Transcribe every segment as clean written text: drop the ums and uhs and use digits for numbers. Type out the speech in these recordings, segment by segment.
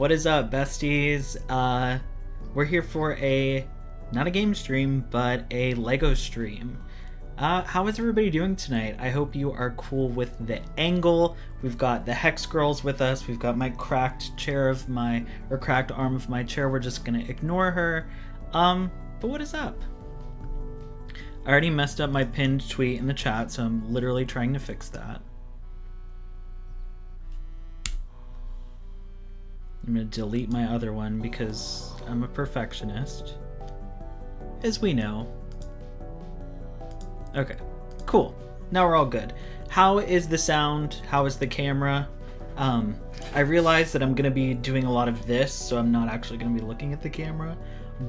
What is up, besties? We're here for not a game stream, but a Lego stream. How is everybody doing tonight? I hope you are cool with the angle. We've got the Hex Girls with us. We've got my cracked arm of my chair. We're just gonna ignore her. But what is up? I already messed up my pinned tweet in the chat, so I'm literally trying to fix that. I'm going to delete my other one because I'm a perfectionist, as we know. Okay, cool. Now we're all good. How is the sound? How is the camera? I realize that I'm going to be doing a lot of this, so I'm not actually going to be looking at the camera.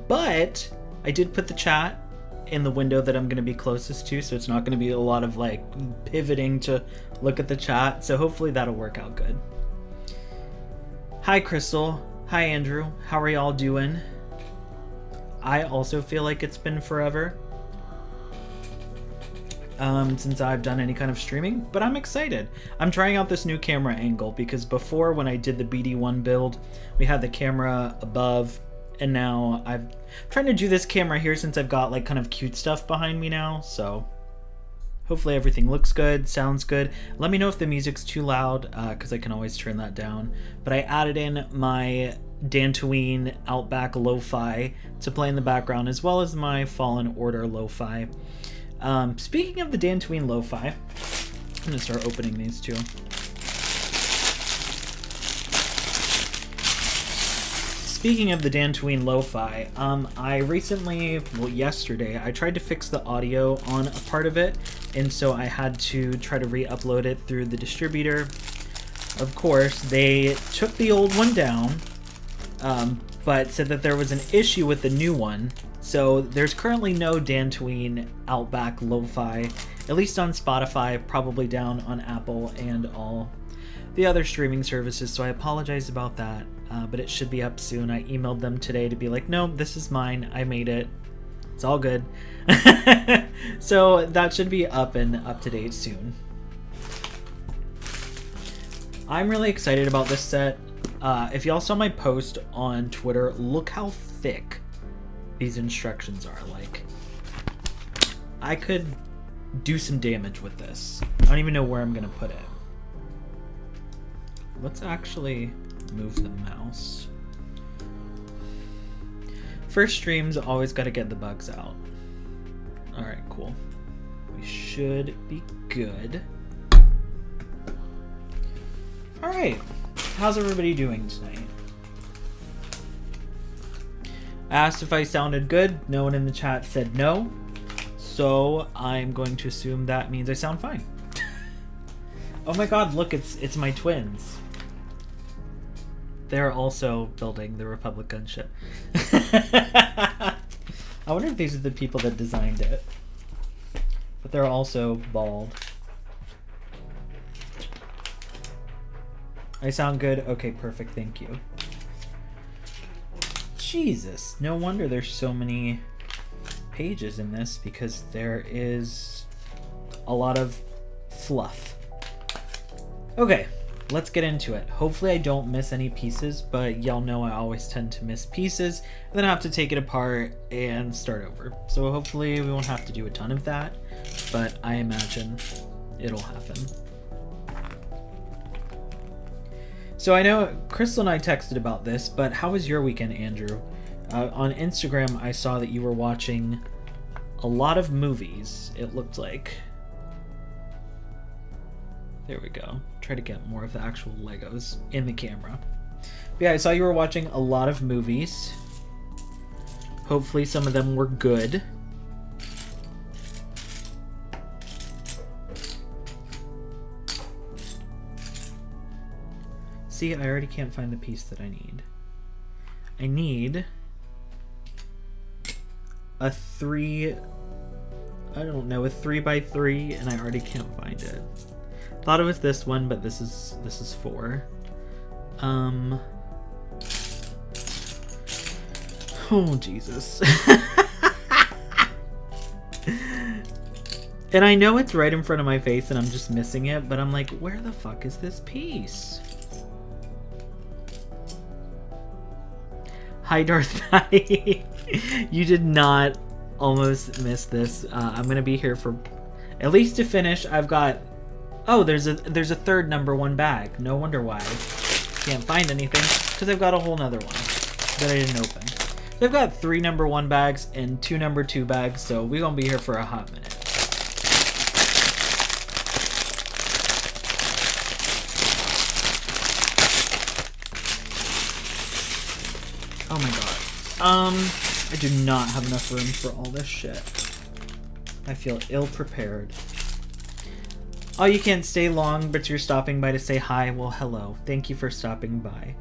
But I did put the chat in the window that I'm going to be closest to, so it's not going to be a lot of like pivoting to look at the chat. So hopefully that'll work out good. Hi Crystal, hi Andrew, how are y'all doing? I also feel like it's been forever since I've done any kind of streaming, but I'm excited. I'm trying out this new camera angle because before, when I did the BD1 build, we had the camera above, and now I'm trying to do this camera here since I've got like kind of cute stuff behind me now, so hopefully everything looks good, sounds good. Let me know if the music's too loud, because I can always turn that down. But I added in my Dantooine Outback lo-fi to play in the background, as well as my Fallen Order lo-fi. Speaking of the Dantooine lo-fi, I'm going to start opening these two. Speaking of the Dantooine lo-fi, I recently, well yesterday, I tried to fix the audio on a part of it, and so I had to try to re-upload it through the distributor. Of course, they took the old one down, but said that there was an issue with the new one, so there's currently no Dantooine Outback lo-fi, at least on Spotify, probably down on Apple and all the other streaming services, so I apologize about that. But it should be up soon. I emailed them today to be like, no, this is mine. I made it. It's all good. So that should be up and up to date soon. I'm really excited about this set. If y'all saw my post on Twitter, look how thick these instructions are. Like, I could do some damage with this. I don't even know where I'm gonna put it. Let's actually move the mouse. First streams, always got to get the bugs out. Alright, cool. We should be good. Alright, how's everybody doing tonight? I asked if I sounded good. No one in the chat said no. So I'm going to assume that means I sound fine. Oh my god, look, it's my twins. They're also building the Republic Gunship. I wonder if these are the people that designed it. But they're also bald. I sound good? Okay, perfect, thank you. Jesus, no wonder there's so many pages in this, because there is a lot of fluff. Okay. Let's get into it. Hopefully I don't miss any pieces, but y'all know I always tend to miss pieces and then I have to take it apart and start over. So hopefully we won't have to do a ton of that, but I imagine it'll happen. So I know Crystal and I texted about this, but how was your weekend, Andrew? On Instagram, I saw that you were watching a lot of movies, it looked like. There we go. Try to get more of the actual Legos in the camera. But yeah, I saw you were watching a lot of movies. Hopefully some of them were good. See, I already can't find the piece that I need. I need a 3 by 3, and I already can't find it. Thought it was this one, but this is 4. Oh Jesus. And I know it's right in front of my face and I'm just missing it, but I'm like, where the fuck is this piece? Hi, Darth Patty. You did not almost miss this. I'm gonna be here for at least to finish. I've got. Oh, there's a third number 1 bag. No wonder why I can't find anything, because I've got a whole nother one that I didn't open. So I've got 3 number 1 bags and 2 number 2 bags. So we're gonna be here for a hot minute. Oh my god. I do not have enough room for all this shit. I feel ill-prepared. Oh, you can't stay long, but you're stopping by to say hi. Well, hello. Thank you for stopping by.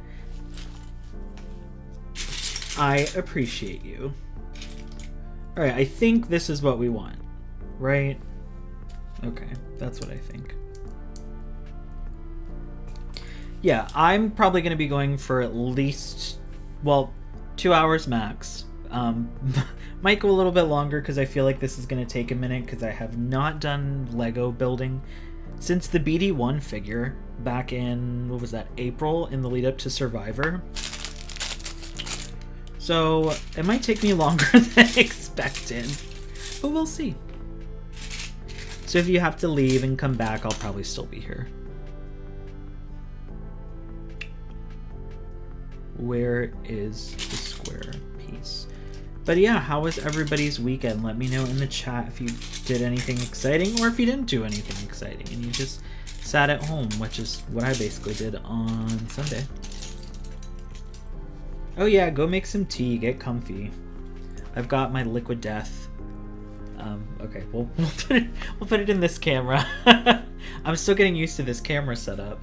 I appreciate you. Alright, I think this is what we want. Right? Okay, that's what I think. Yeah, I'm probably going to be going for at least, well, 2 hours max. Might go a little bit longer because I feel like this is going to take a minute because I have not done Lego building since the BD1 figure back in, what was that, April, in the lead up to Survivor. So it might take me longer than expected, but we'll see. So if you have to leave and come back, I'll probably still be here. Where is the square piece? But yeah, how was everybody's weekend? Let me know in the chat if you did anything exciting or if you didn't do anything exciting and you just sat at home, which is what I basically did on Sunday. Oh yeah, go make some tea, get comfy. I've got my liquid death. Okay, we'll put it in this camera. I'm still getting used to this camera setup.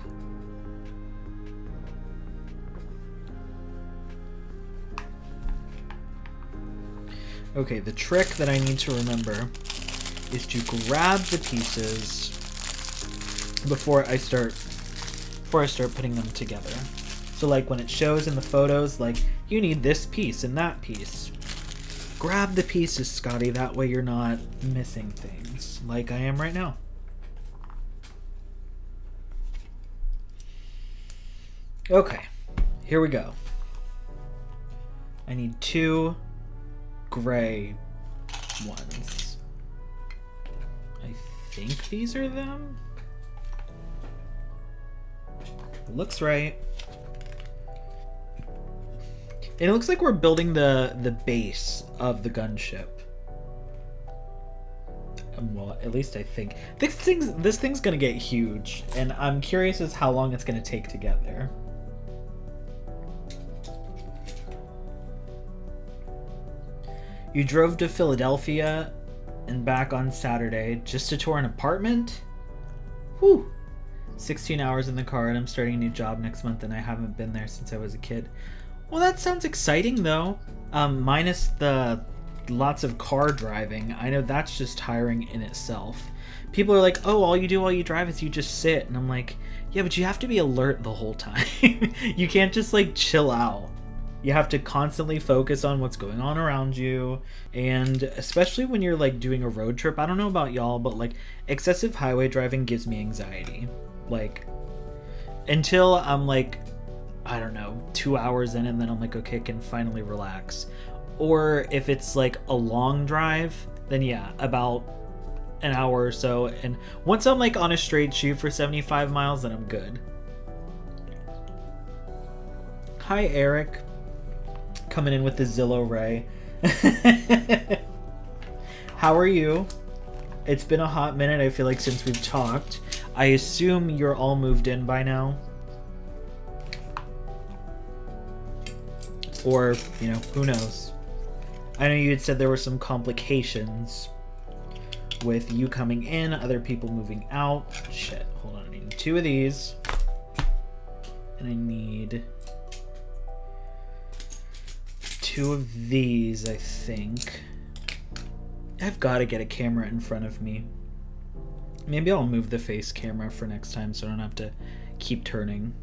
Okay, the trick that I need to remember is to grab the pieces before I start putting them together. So like when it shows in the photos, like you need this piece and that piece. Grab the pieces, Scotty, that way you're not missing things like I am right now. Okay, here we go. I need 2 gray ones. I think these are them. Looks right. And it looks like we're building the base of the gunship. Well, at least I think. This thing's gonna get huge, and I'm curious as how long it's gonna take to get there. You drove to Philadelphia and back on Saturday just to tour an apartment? Whew. 16 hours in the car, and I'm starting a new job next month, and I haven't been there since I was a kid. Well, that sounds exciting, though. Minus the lots of car driving. I know that's just tiring in itself. People are like, oh, all you do while you drive is you just sit. And I'm like, yeah, but you have to be alert the whole time. You can't just, like, chill out. You have to constantly focus on what's going on around you. And especially when you're, like, doing a road trip. I don't know about y'all, but, like, excessive highway driving gives me anxiety. Like, until I'm, like, I don't know, 2 hours in, and then I'm like, okay, I can finally relax. Or if it's like a long drive, then yeah, about an hour or so. And once I'm like on a straight shoot for 75 miles, then I'm good. Hi, Eric. Coming in with the Zillow Ray. How are you? It's been a hot minute, I feel like, since we've talked. I assume you're all moved in by now. Or, you know, who knows? I know you had said there were some complications with you coming in, other people moving out. Shit, hold on, I need 2 of these. And I need 2 of these, I think. I've got to get a camera in front of me. Maybe I'll move the face camera for next time so I don't have to keep turning.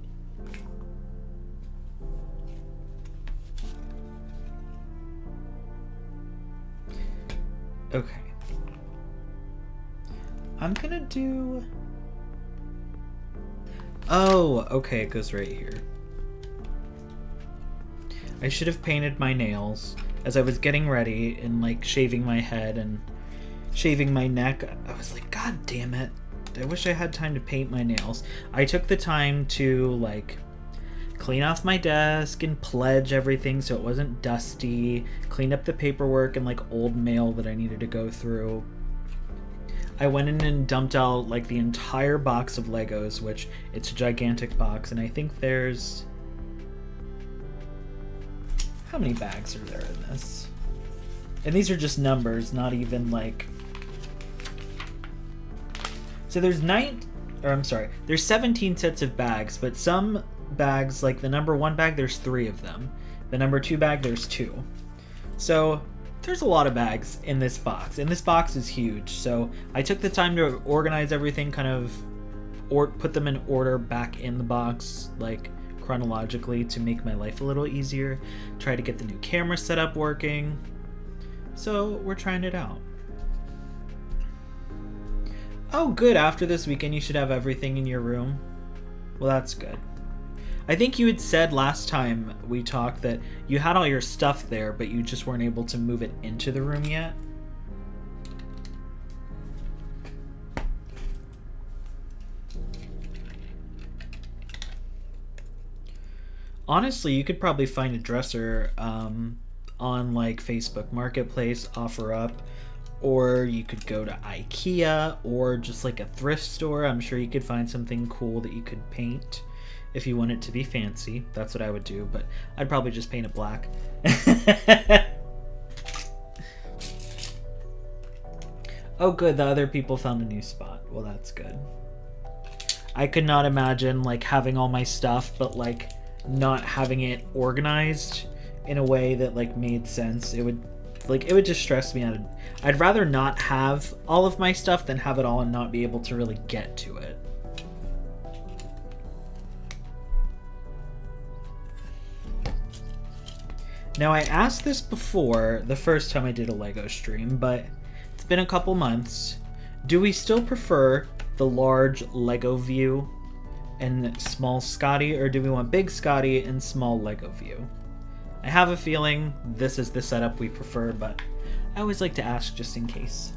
Okay. I'm gonna do... Oh, okay, it goes right here. I should have painted my nails. As I was getting ready and like shaving my head and shaving my neck, I was like, God damn it. I wish I had time to paint my nails. I took the time to like clean off my desk and pledge everything so it wasn't dusty, clean up the paperwork and like old mail that I needed to go through. I went in and dumped out like the entire box of Legos, which it's a gigantic box, and I think there's... How many bags are there in this? And these are just numbers, not even like... So there's there's 17 sets of bags, but some bags, like the number 1 bag, there's 3 of them. The number 2 bag, there's 2. So there's a lot of bags in this box, and this box is huge. So I took the time to organize everything, kind of, or put them in order back in the box, like chronologically, to make my life a little easier. Try to get the new camera setup working. So we're trying it out. Oh, good. After this weekend, you should have everything in your room. Well, that's good. I think you had said last time we talked that you had all your stuff there, but you just weren't able to move it into the room yet. Honestly, you could probably find a dresser on like Facebook Marketplace, OfferUp, or you could go to IKEA or just like a thrift store. I'm sure you could find something cool that you could paint if you want it to be fancy. That's what I would do, but I'd probably just paint it black. Oh good, the other people found a new spot. Well, that's good. I could not imagine like having all my stuff but like not having it organized in a way that like made sense. It would just stress me out. I'd rather not have all of my stuff than have it all and not be able to really get to it. Now, I asked this before the first time I did a Lego stream, but it's been a couple months. Do we still prefer the large Lego view and small Scotty, or do we want big Scotty and small Lego view? I have a feeling this is the setup we prefer, but I always like to ask just in case.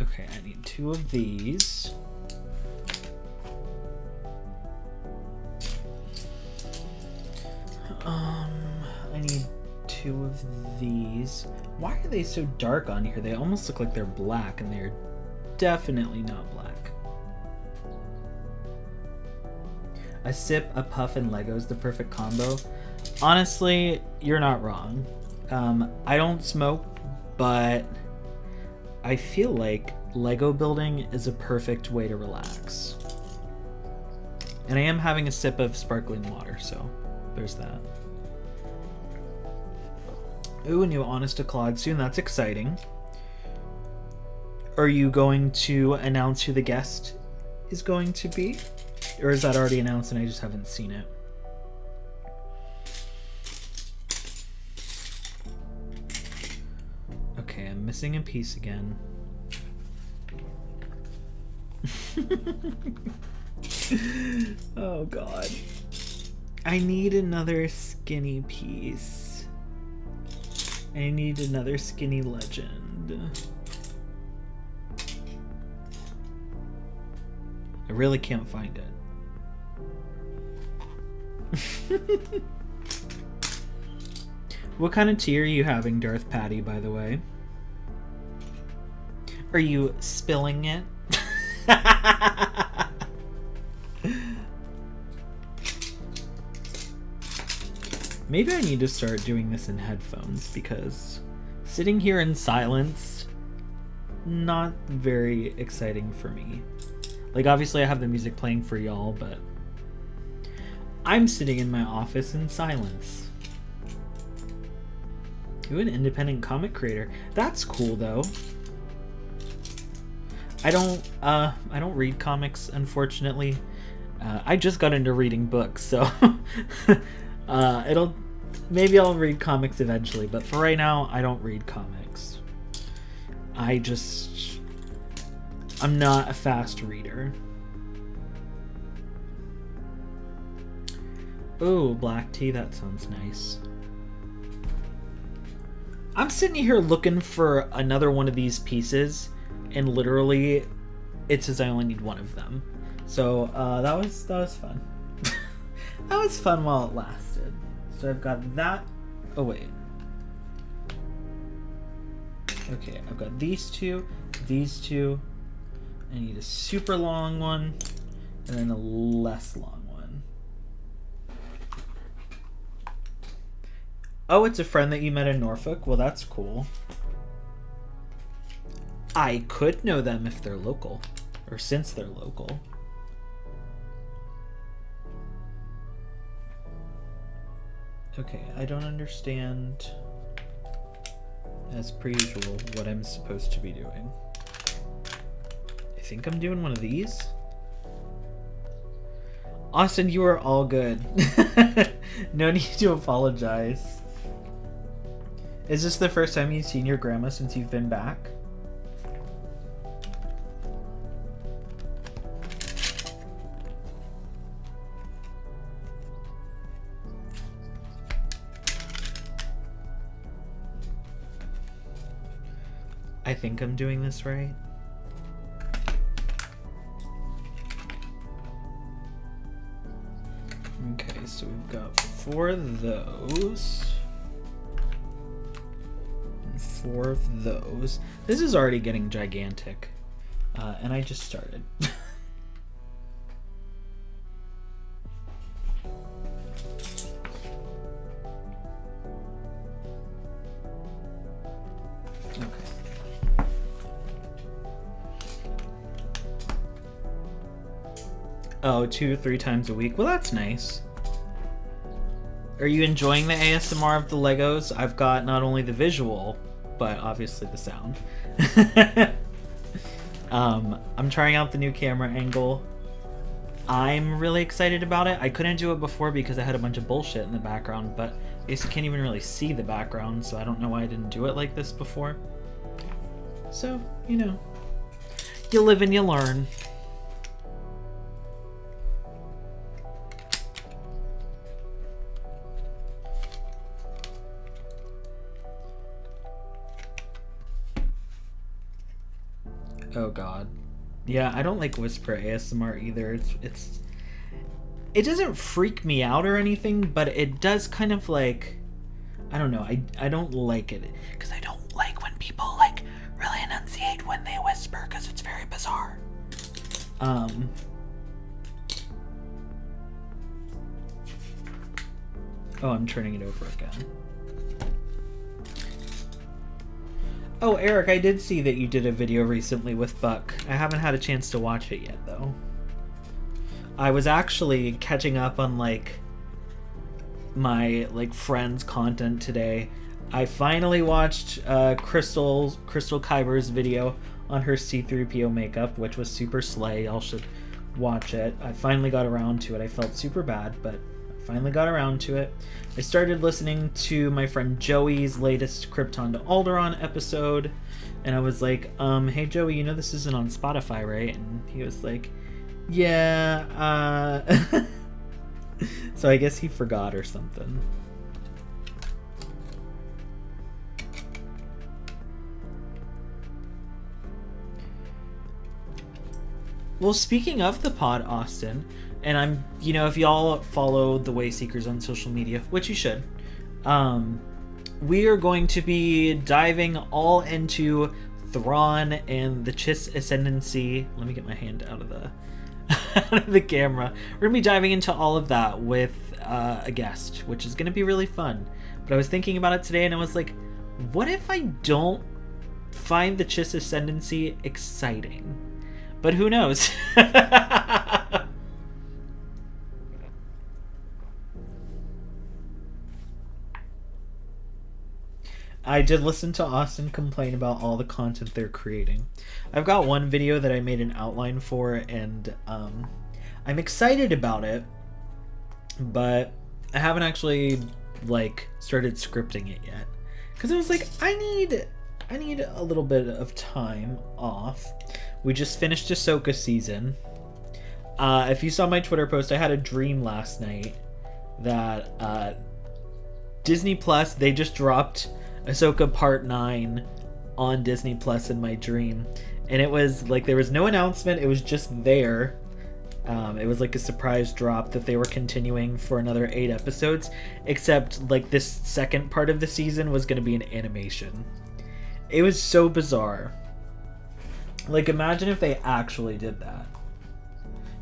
Okay, I need 2 of these. I need 2 of these. Why are they so dark on here? They almost look like they're black, and they're definitely not black. A sip, a puff, and Legos, the perfect combo. Honestly, you're not wrong. I don't smoke, but I feel like Lego building is a perfect way to relax. And I am having a sip of sparkling water, so there's that. Ooh, a new Honest to Claude soon. That's exciting. Are you going to announce who the guest is going to be? Or is that already announced and I just haven't seen it? Okay, I'm missing a piece again. Oh god. I need another skinny piece. I need another skinny legend. I really can't find it. What kind of tea are you having, Darth Patty, by the way? Are you spilling it? Maybe I need to start doing this in headphones, because sitting here in silence, not very exciting for me. Like, obviously I have the music playing for y'all, but I'm sitting in my office in silence. Ooh, an independent comic creator. That's cool, though. I don't read comics, unfortunately. I just got into reading books, so maybe I'll read comics eventually, but for right now, I don't read comics. I'm not a fast reader. Ooh, black tea, that sounds nice. I'm sitting here looking for another one of these pieces, and literally it says I only need one of them. So that was fun. That was fun while it lasted. So I've got that. Oh wait. Okay, I've got these two. I need a super long one, and then a less long one. Oh, it's a friend that you met in Norfolk? Well, that's cool. I could know them if they're local, or since they're local. Okay, I don't understand, as per usual, what I'm supposed to be doing. I think I'm doing one of these. Austin, you are all good. No need to apologize. Is this the first time you've seen your grandma since you've been back? I think I'm doing this right. Okay, so we've got 4 of those. And 4 of those. This is already getting gigantic. And I just started. Oh, 2 or 3 times a week. Well, that's nice. Are you enjoying the ASMR of the Legos? I've got not only the visual, but obviously the sound. I'm trying out the new camera angle. I'm really excited about it. I couldn't do it before because I had a bunch of bullshit in the background, but I guess you can't even really see the background, so I don't know why I didn't do it like this before. So, you know, you live and you learn. Oh god. Yeah, I don't like whisper ASMR either. It doesn't freak me out or anything, but it does kind of like, I don't know, I don't like it because I don't like when people like really enunciate when they whisper because it's very bizarre. Oh, I'm turning it over again. Oh, Eric, I did see that you did a video recently with Buck. I haven't had a chance to watch it yet, though. I was actually catching up on, like, my, like, friends' content today. I finally watched Crystal Kyber's video on her C-3PO makeup, which was super slay. Y'all should watch it. I finally got around to it. I felt super bad, but I finally got around to it. I started listening to my friend Joey's latest Krypton to Alderaan episode, and I was like, hey Joey, you know this isn't on Spotify, right? And he was like, yeah, so I guess he forgot or something. Well, speaking of the pod, Austin, and I'm, you know, if y'all follow the Wayseekers on social media, which you should, we are going to be diving all into Thrawn and the Chiss Ascendancy. Let me get my hand out of the out of the camera. We're gonna be diving into all of that with a guest, which is gonna be really fun. But I was thinking about it today, and I was like, what if I don't find the Chiss Ascendancy exciting? But who knows? I did listen to Austin complain about all the content they're creating. I've got one video that I made an outline for, and I'm excited about it, but I haven't actually like started scripting it yet. Because I was like, I need a little bit of time off. We just finished Ahsoka season. If you saw my Twitter post, I had a dream last night that Disney Plus, they just dropped Ahsoka Part 9 on Disney Plus in my dream. And it was like, there was no announcement, it was just there. It was like a surprise drop that they were continuing for another 8 episodes, except like this second part of the season was going to be an animation. It was so bizarre. Like, imagine if they actually did that.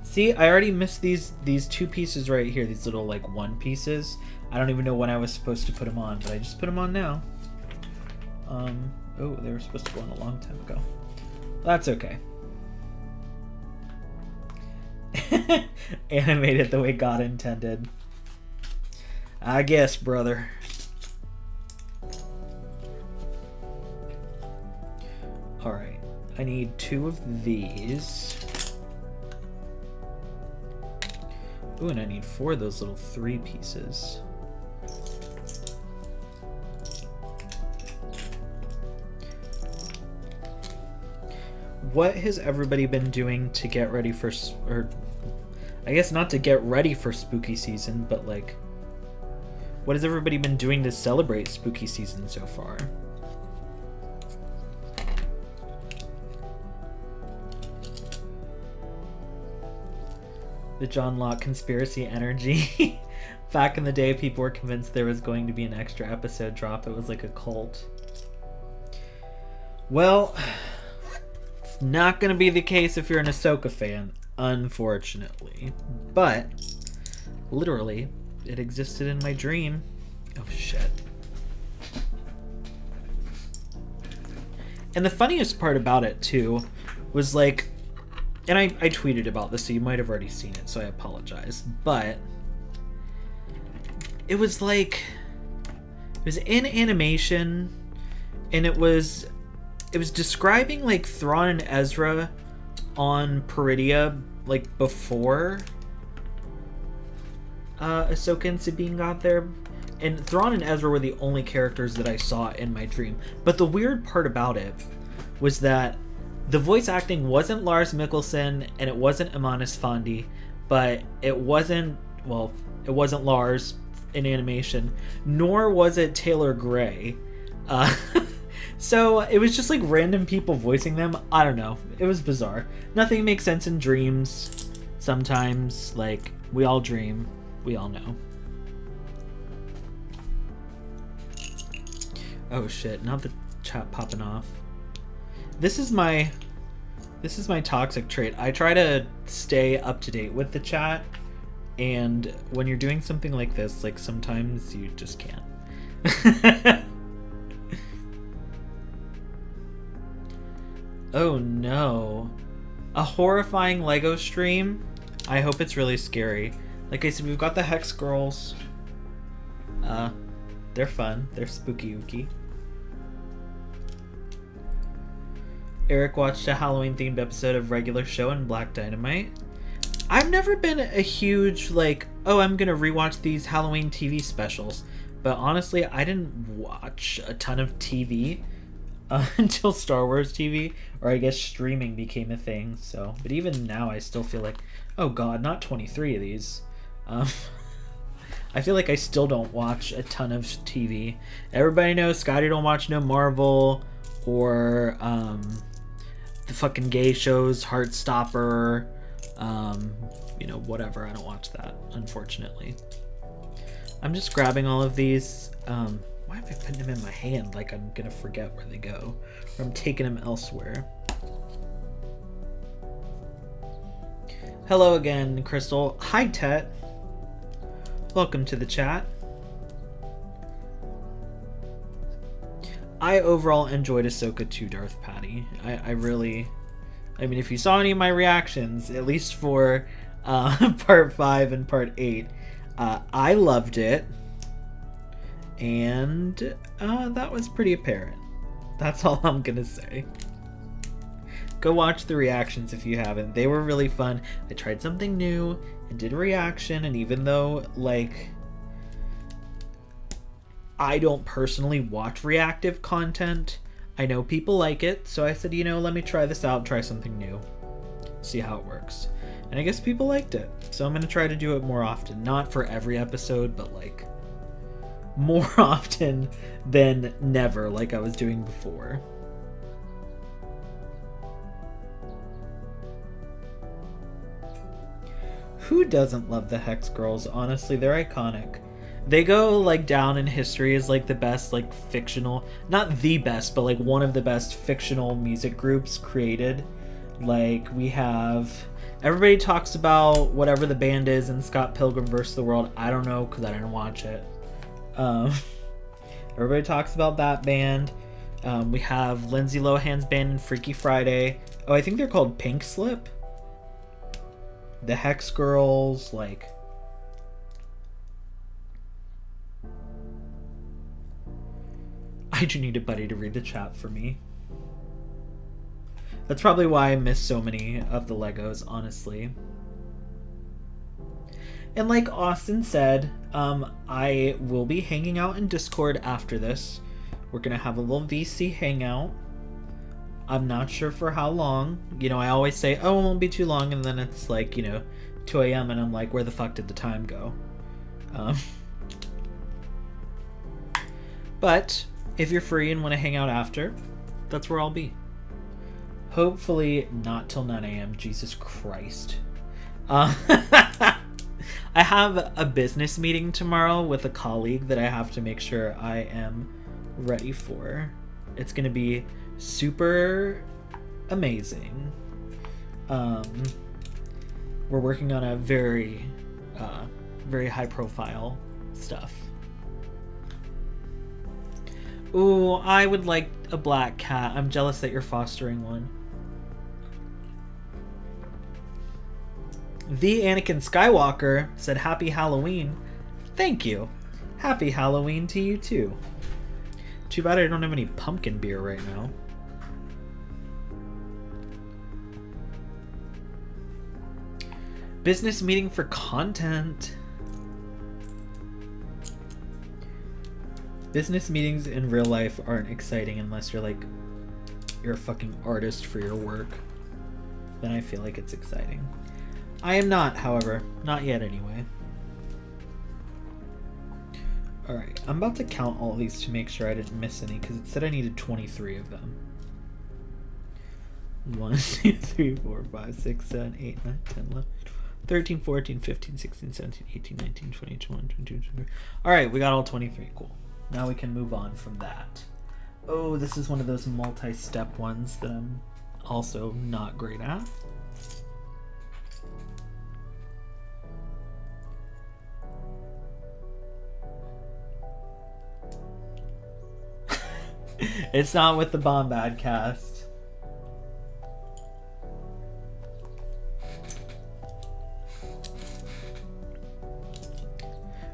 See, I already missed these 2 pieces right here, these little like 1 pieces. I don't even know when I was supposed to put them on, but I just put them on now. Oh, they were supposed to go on a long time ago. That's okay. Animated the way God intended. I guess, brother. Alright, I need 2 of these. Ooh, and I need 4 of those little 3 pieces. What has everybody been doing to get ready for, or I guess not to get ready for spooky season, but like, what has everybody been doing to celebrate spooky season so far? The John Locke conspiracy energy. Back in the day, people were convinced there was going to be an extra episode drop. It was like a cult. Well, it's not going to be the case if you're an Ahsoka fan, unfortunately. But, literally, it existed in my dream. Oh, shit. And the funniest part about it, too, was like, and I tweeted about this, so you might have already seen it, so I apologize. But it was like, it was in animation, and it was describing like Thrawn and Ezra on Peridia, like before Ahsoka and Sabine got there. And Thrawn and Ezra were the only characters that I saw in my dream. But the weird part about it was that the voice acting wasn't Lars Mikkelsen and it wasn't Amanis Fondi, but it wasn't Lars in animation, nor was it Taylor Gray. So it was just like random people voicing them. I don't know. It was bizarre. Nothing makes sense in dreams. Sometimes, like, we all dream. We all know. Oh shit, not the chat popping off. This is my toxic trait. I try to stay up to date with the chat, and when you're doing something like this, like, sometimes you just can't. Oh no. A horrifying Lego stream? I hope it's really scary. Like I said, we've got the Hex Girls. They're fun. They're spooky-ooky. Eric watched a Halloween-themed episode of Regular Show and Black Dynamite. I've never been a huge, like, oh, I'm gonna rewatch these Halloween TV specials. But honestly, I didn't watch a ton of TV until Star Wars TV, or I guess streaming became a thing. So, but even now, I still feel like, oh god, not 23 of these. I feel like I still don't watch a ton of TV. Everybody knows Scotty don't watch no Marvel or the fucking gay shows, Heartstopper, you know, whatever. I don't watch that, unfortunately. I'm just grabbing all of these. Why am I putting them in my hand like I'm gonna forget where they go? Or I'm taking them elsewhere. Hello again, Crystal. Hi, Tet. Welcome to the chat. I overall enjoyed Ahsoka 2 Darth Patty. I mean, if you saw any of my reactions, at least for part 5 and part 8, I loved it. And that was pretty apparent. That's all I'm gonna say. Go watch the reactions if you haven't. They were really fun. I tried something new and did a reaction, and even though, like, I don't personally watch reactive content, I know people like it, so I said, you know, let me try this out, try something new, see how it works. And I guess people liked it. So I'm going to try to do it more often. Not for every episode, but like more often than never, like I was doing before. Who doesn't love the Hex Girls? Honestly, they're iconic. They go like down in history as like the best like fictional, not the best, but like one of the best fictional music groups created. Like we have, everybody talks about whatever the band is in Scott Pilgrim vs. the World. I don't know because I didn't watch it. Everybody talks about that band. We have Lindsay Lohan's band in Freaky Friday. Oh, I think they're called Pink Slip. The Hex Girls, like... I do need a buddy to read the chat for me. That's probably why I miss so many of the Legos, honestly. And like Austin said, I will be hanging out in Discord after this. We're going to have a little VC hangout. I'm not sure for how long. You know, I always say, oh, it won't be too long. And then it's like, you know, 2 a.m. and I'm like, where the fuck did the time go? But if you're free and want to hang out after, that's where I'll be. Hopefully not till 9 a.m. Jesus Christ. I have a business meeting tomorrow with a colleague that I have to make sure I am ready for. It's going to be super amazing. We're working on a very high profile stuff. Ooh, I would like a black cat. I'm jealous that you're fostering one. The Anakin Skywalker said Happy Halloween. Thank you. Happy Halloween to you too. Too bad I don't have any pumpkin beer right now. Business meeting for content. Business meetings in real life aren't exciting unless you're a fucking artist for your work. Then I feel like it's exciting. I am not, however. Not yet, anyway. Alright, I'm about to count all these to make sure I didn't miss any, because it said I needed 23 of them. 1, 2, 3, 4, 5, 6, 7, 8, 9, 10, 11, 13, 14, 15, 16, 17, 18, 19, 20, 21, 22, 23. Alright, we got all 23. Cool. Now we can move on from that. Oh, this is one of those multi-step ones that I'm also not great at. It's not with the Bombad cast.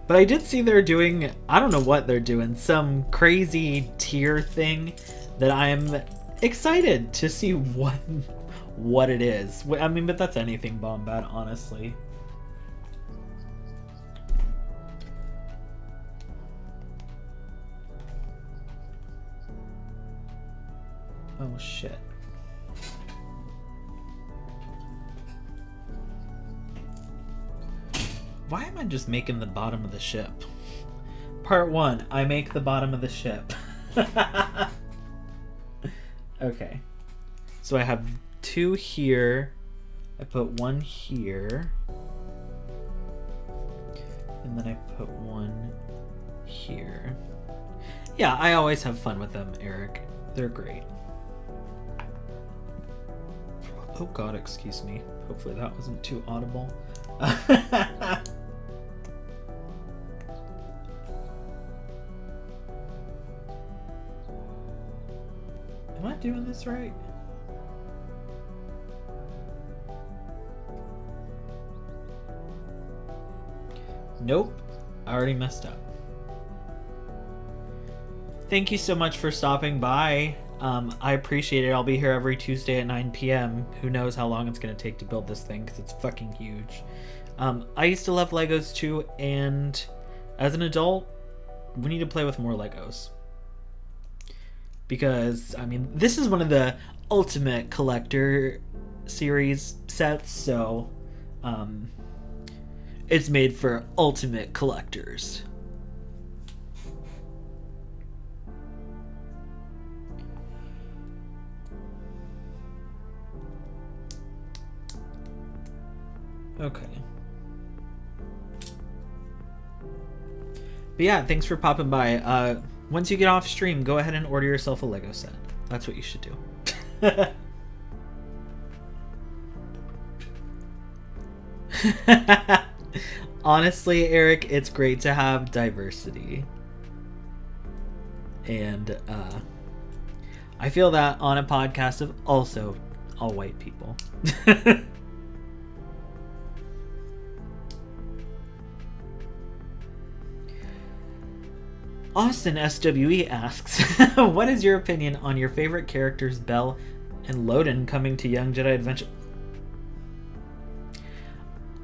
But I did see they're doing, I don't know what they're doing, some crazy tier thing that I'm excited to see what it is. I mean, but that's anything Bombad, honestly. Oh shit. Why am I just making the bottom of the ship? Part 1, I make the bottom of the ship. Okay. So I have 2 here. I put 1 here. And then I put 1 here. Yeah, I always have fun with them, Eric. They're great. Oh god, excuse me. Hopefully that wasn't too audible. Am I doing this right? Nope. I already messed up. Thank you so much for stopping by. I appreciate it. I'll be here every Tuesday at 9 p.m. Who knows how long it's going to take to build this thing because it's fucking huge. I used to love Legos too, and as an adult, we need to play with more Legos. Because, I mean, this is one of the ultimate collector series sets, so It's made for ultimate collectors. Okay. But yeah, thanks for popping by. Once you get off stream, go ahead and order yourself a Lego set. That's what you should do. Honestly, Eric, it's great to have diversity. And I feel that on a podcast of also all white people. Austin SWE asks, what is your opinion on your favorite characters, Bell and Loden, coming to Young Jedi Adventure?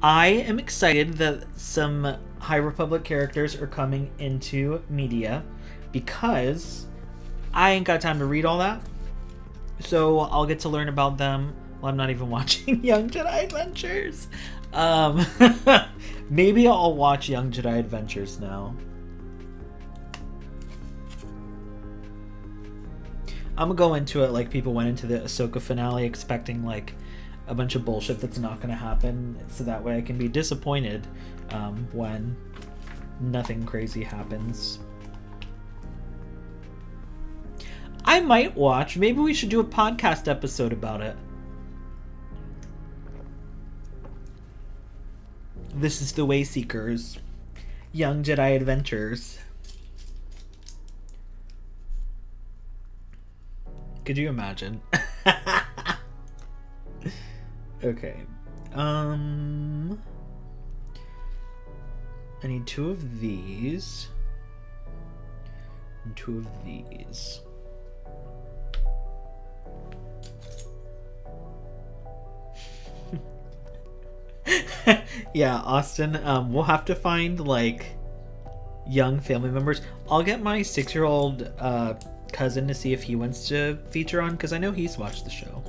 I am excited that some High Republic characters are coming into media because I ain't got time to read all that. So I'll get to learn about them while I'm not even watching Young Jedi Adventures. Maybe I'll watch Young Jedi Adventures now. I'm gonna go into it like people went into the Ahsoka finale expecting like a bunch of bullshit that's not gonna happen, so that way I can be disappointed when nothing crazy happens. I might watch. Maybe we should do a podcast episode about it. This is the Wayseekers. Young Jedi Adventures. Could you imagine? Okay. I need 2 of these. And 2 of these. Yeah, Austin, we'll have to find like young family members. I'll get my 6-year-old cousin to see if he wants to feature on, because I know he's watched the show.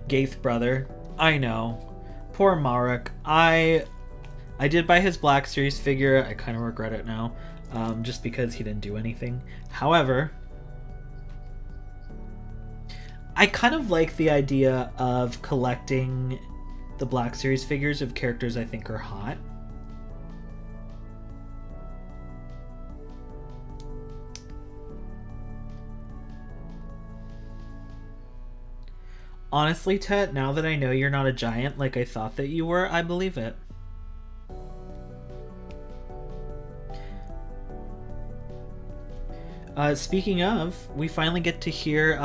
Gaith brother, I know. Poor Marek. I did buy his Black Series figure. I kind of regret it now, just because he didn't do anything. However, I kind of like the idea of collecting the Black Series figures of characters I think are hot. Honestly, Tet, now that I know you're not a giant like I thought that you were, I believe it. Speaking of, we finally get to hear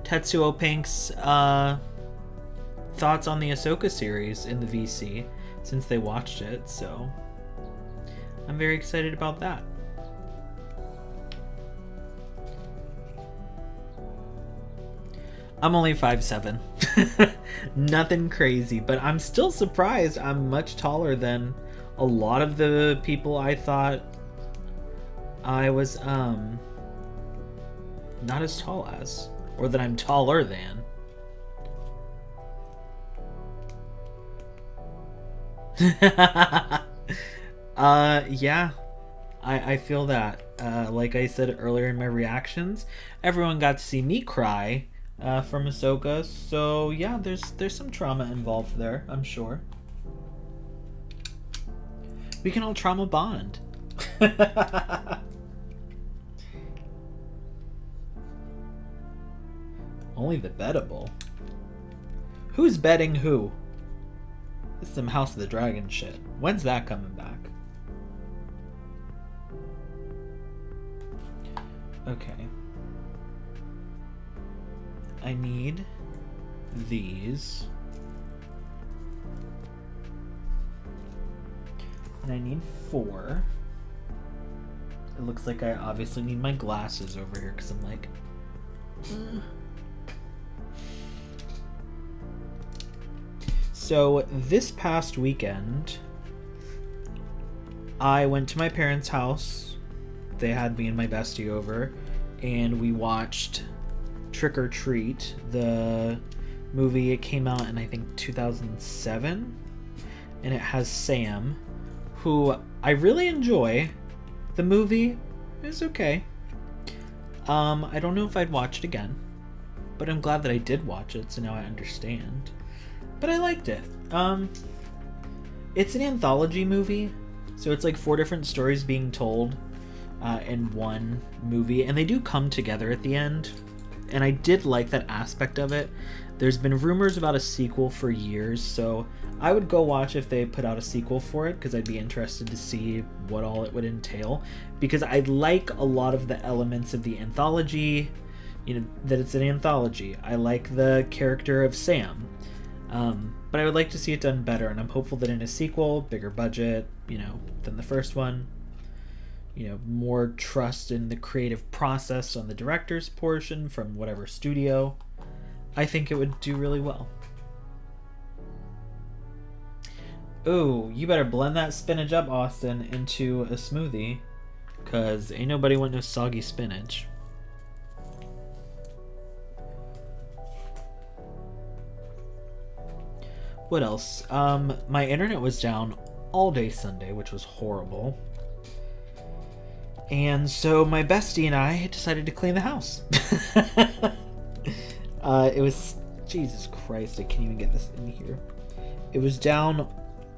Tetsuo Pink's thoughts on the Ahsoka series in the VC since they watched it, so I'm very excited about that. I'm only 5'7". Nothing crazy, but I'm still surprised I'm much taller than a lot of the people I thought I was not as tall as, or that I'm taller than. Yeah, I feel that. Like I said earlier in my reactions, everyone got to see me cry from Ahsoka, so yeah, there's some trauma involved there, I'm sure. We can all trauma bond. Only the bettable. Who's betting who? This is some House of the Dragon shit. When's that coming back? Okay. I need these. And I need 4. It looks like I obviously need my glasses over here because I'm like... So this past weekend, I went to my parents' house. They had me and my bestie over, and we watched Trick or Treat, the movie. It came out in, I think, 2007, and it has Sam, who I really enjoy. The movie is okay. I don't know if I'd watch it again, but I'm glad that I did watch it, so now I understand. But I liked it. It's an anthology movie, so it's like 4 different stories being told in one movie, and they do come together at the end, and I did like that aspect of it. There's been rumors about a sequel for years, so I would go watch if they put out a sequel for it, because I'd be interested to see what all it would entail, because I like a lot of the elements of the anthology, that it's an anthology. I like the character of Sam, but I would like to see it done better, and I'm hopeful that in a sequel, bigger budget, than the first one, more trust in the creative process on the director's portion from whatever studio, I think it would do really well. Ooh, you better blend that spinach up, Austin, into a smoothie, because ain't nobody want no soggy spinach. What else? My internet was down all day Sunday, which was horrible. And so my bestie and I decided to clean the house. It was... Jesus Christ, I can't even get this in here. It was down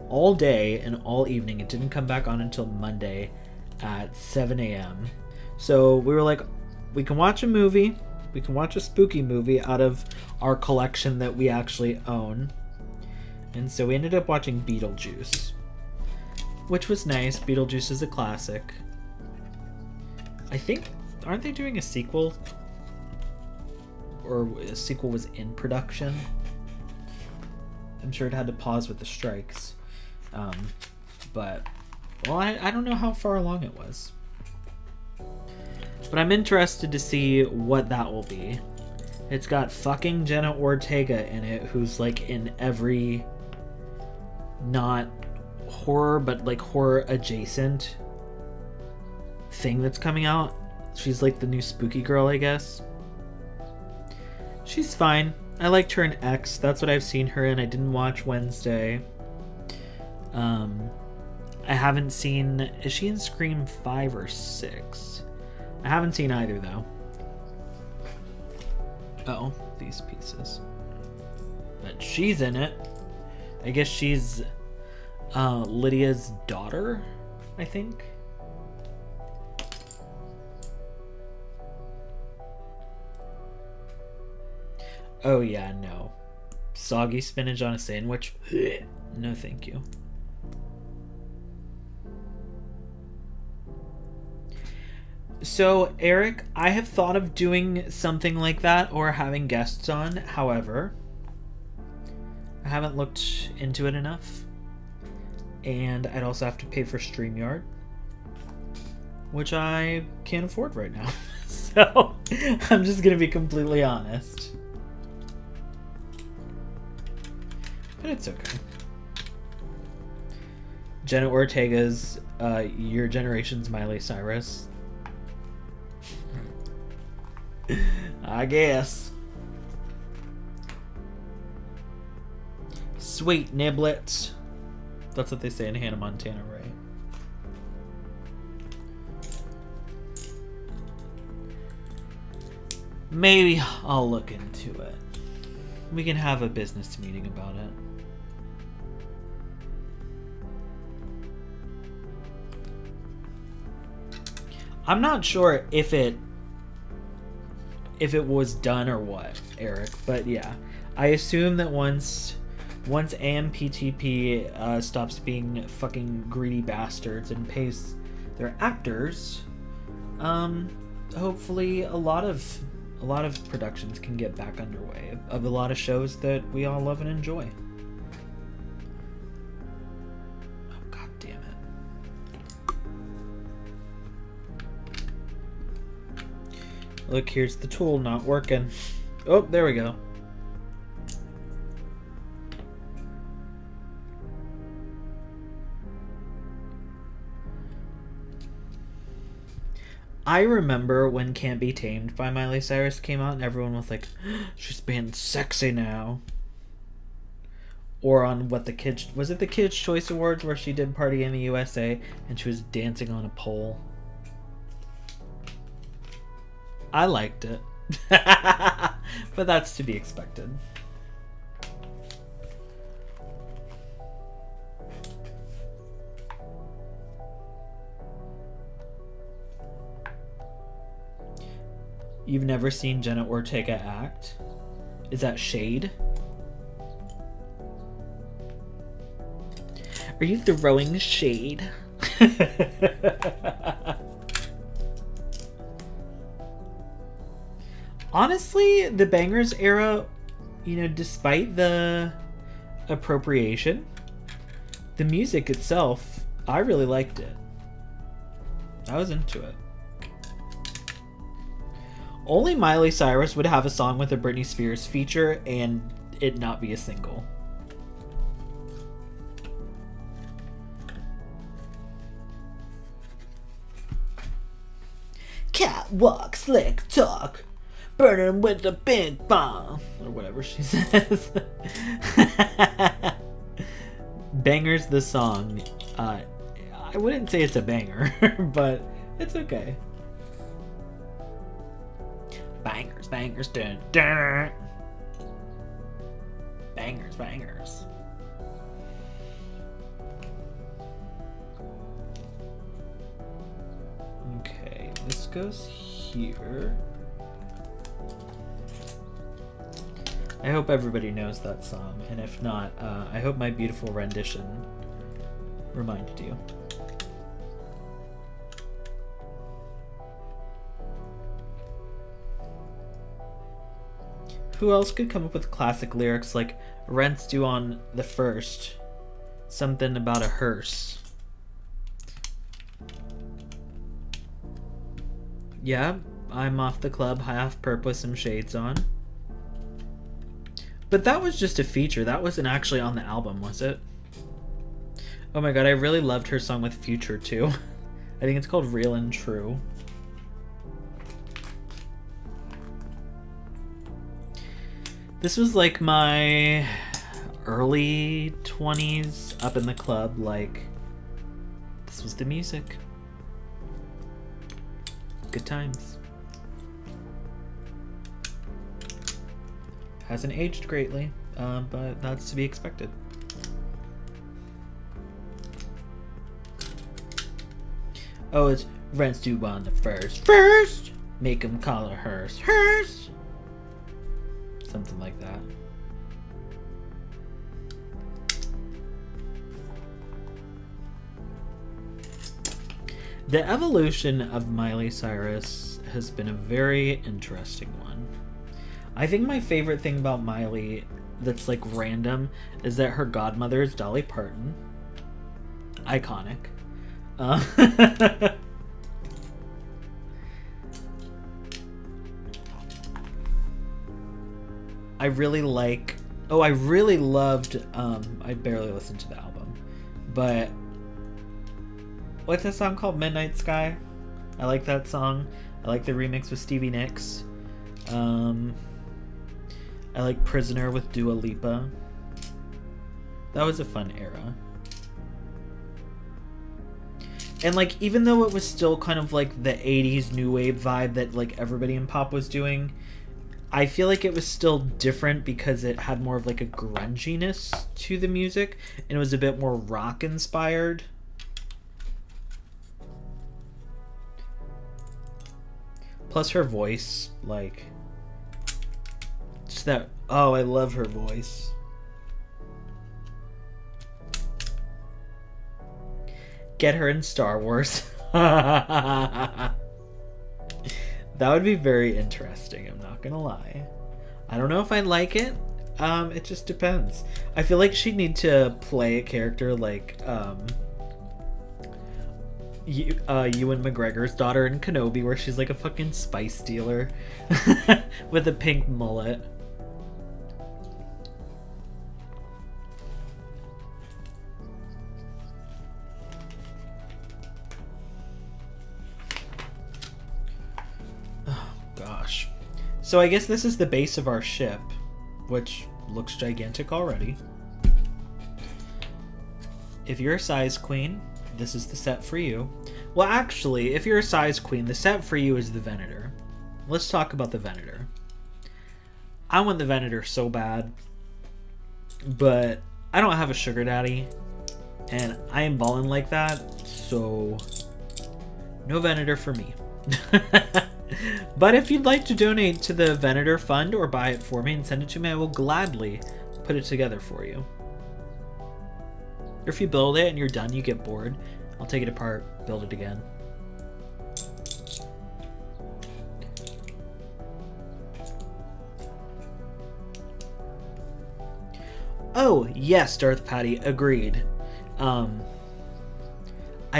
all day and all evening. It didn't come back on until Monday at 7 a.m. So we were like, we can watch a movie. We can watch a spooky movie out of our collection that we actually own. And so we ended up watching Beetlejuice, which was nice. Beetlejuice is a classic. I think, aren't they doing a sequel? Or a sequel was in production? I'm sure it had to pause with the strikes. But, well, I don't know how far along it was. But I'm interested to see what that will be. It's got fucking Jenna Ortega in it, who's like in every not horror, but like horror adjacent thing that's coming out. She's like the new spooky girl, I guess. She's fine. I liked her in X. That's what I've seen her in. I didn't watch Wednesday. I haven't seen... Is she in Scream 5 or 6? I haven't seen either, though. Oh, these pieces. But she's in it. I guess she's Lydia's daughter, I think. Oh yeah, no. Soggy spinach on a sandwich? No thank you. So, Eric, I have thought of doing something like that or having guests on. However, I haven't looked into it enough. And I'd also have to pay for StreamYard, which I can't afford right now. So, I'm just going to be completely honest. But it's okay. Jenna Ortega's Your Generation's Miley Cyrus. I guess. Sweet niblets. That's what they say in Hannah Montana, right? Maybe I'll look into it. We can have a business meeting about it. I'm not sure if it was done or what, Eric, but yeah. I assume that once AMPTP stops being fucking greedy bastards and pays their actors, hopefully a lot of productions can get back underway of a lot of shows that we all love and enjoy. Oh, god damn it. Look, here's the tool not working. Oh, there we go. I remember when Can't Be Tamed by Miley Cyrus came out and everyone was like, she's being sexy now. Or on what the kids... Was it the Kids' Choice Awards where she did Party in the USA and she was dancing on a pole? I liked it. But that's to be expected. You've never seen Jenna Ortega act? Is that shade? Are you throwing shade? Honestly, the Bangers era, you know, despite the appropriation, the music itself, I really liked it. I was into it. Only Miley Cyrus would have a song with a Britney Spears feature and it not be a single. Catwalk, slick talk, burning with a big bomb, or whatever she says. Bangers the song. I wouldn't say it's a banger, but it's okay. Bangers, bangers, dun, dun. Bangers, bangers. Okay, this goes here. I hope everybody knows that song, and if not, I hope my beautiful rendition reminded you. Who else could come up with classic lyrics like Rent's due on the 1st? Something about a hearse. Yeah, I'm off the club, half perp with some shades on. But that was just a feature. That wasn't actually on the album, was it? Oh my god, I really loved her song with Future too. I think it's called Real and True. This was like my early 20s up in the club, like this was the music. Good times. Hasn't aged greatly, but that's to be expected. Oh, it's Rent's due on the 1st. First! Make him call her hers. Hers! Something like that. The evolution of Miley Cyrus has been a very interesting one. I think my favorite thing about Miley that's like random is that her godmother is Dolly Parton. Iconic. I really like... Oh, I really loved... I barely listened to the album. But... what's that song called? Midnight Sky? I like that song. I like the remix with Stevie Nicks. I like Prisoner with Dua Lipa. That was a fun era. And like, even though it was still kind of like the 80s new wave vibe that like everybody in pop was doing, I feel like it was still different because it had more of like a grunginess to the music and it was a bit more rock inspired. Plus her voice, like, just that, oh, I love her voice. Get her in Star Wars. That would be very interesting, I'm not gonna lie. I don't know if I like it. It just depends. I feel like she'd need to play a character like Ewan McGregor's daughter in Kenobi, where she's like a fucking spice dealer with a pink mullet. So I guess this is the base of our ship, which looks gigantic already. If you're a size queen, this is the set for you. Well, actually, if you're a size queen, the set for you is the Venator. Let's talk about the Venator. I want the Venator so bad, but I don't have a sugar daddy, and I am balling like that, so no Venator for me. But if you'd like to donate to the Venator Fund or buy it for me and send it to me, I will gladly put it together for you. Or if you build it and you're done, you get bored, I'll take it apart, build it again. Oh, yes, Darth Patty, agreed. I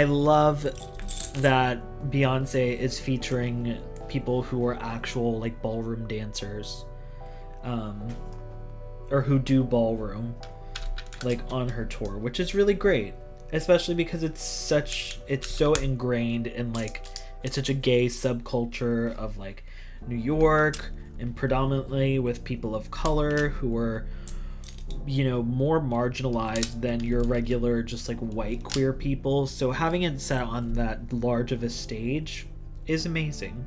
love that Beyonce is featuring people who are actual, like, ballroom dancers. Or who do ballroom, like, on her tour, which is really great. Especially because it's so ingrained in, like, it's such a gay subculture of, like, New York, and predominantly with people of color who are, you know, more marginalized than your regular just like white queer people. So having it set on that large of a stage is amazing.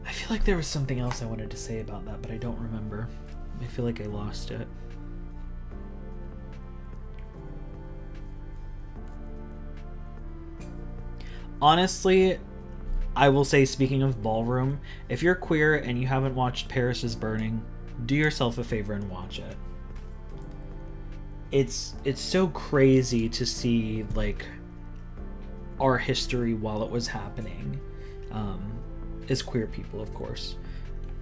I feel like there was something else I wanted to say about that, but I don't remember. I feel like I lost it. Honestly, I will say, speaking of ballroom, if you're queer and you haven't watched Paris is Burning, do yourself a favor and watch it. It's so crazy to see, like, our history while it was happening, as queer people, of course.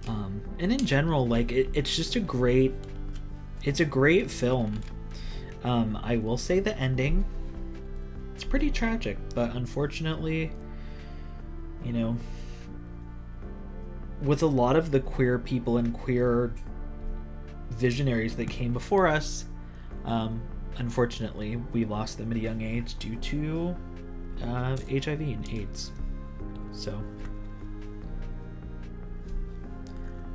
And in general, like, it's just a great film. I will say the ending, it's pretty tragic, but unfortunately, you know, with a lot of the queer people and queer visionaries that came before us, unfortunately, we lost them at a young age due to HIV and AIDS. So,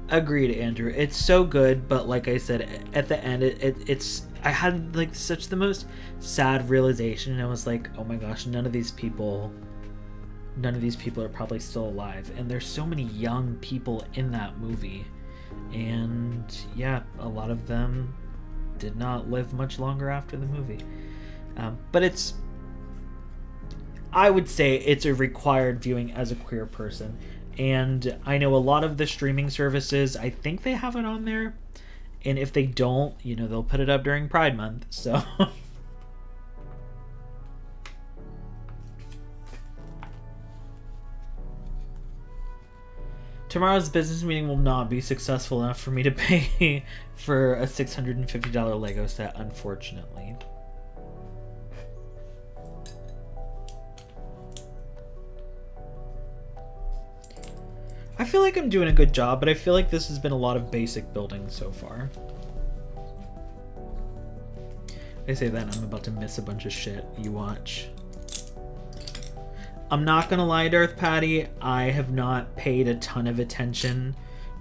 agreed, Andrew. It's so good, but like I said, at the end, it's I had like such the most sad realization, and I was like, oh my gosh, none of these people are probably still alive, and there's so many young people in that movie, and yeah, a lot of them did not live much longer after the movie. But I would say it's a required viewing as a queer person, and I know a lot of the streaming services, I think they have it on there. And if they don't, you know, they'll put it up during Pride Month, so. Tomorrow's business meeting will not be successful enough for me to pay for a $650 Lego set, unfortunately. I feel like I'm doing a good job, but I feel like this has been a lot of basic building so far. I say that and I'm about to miss a bunch of shit. You watch. I'm not gonna lie, Darth Patty, I have not paid a ton of attention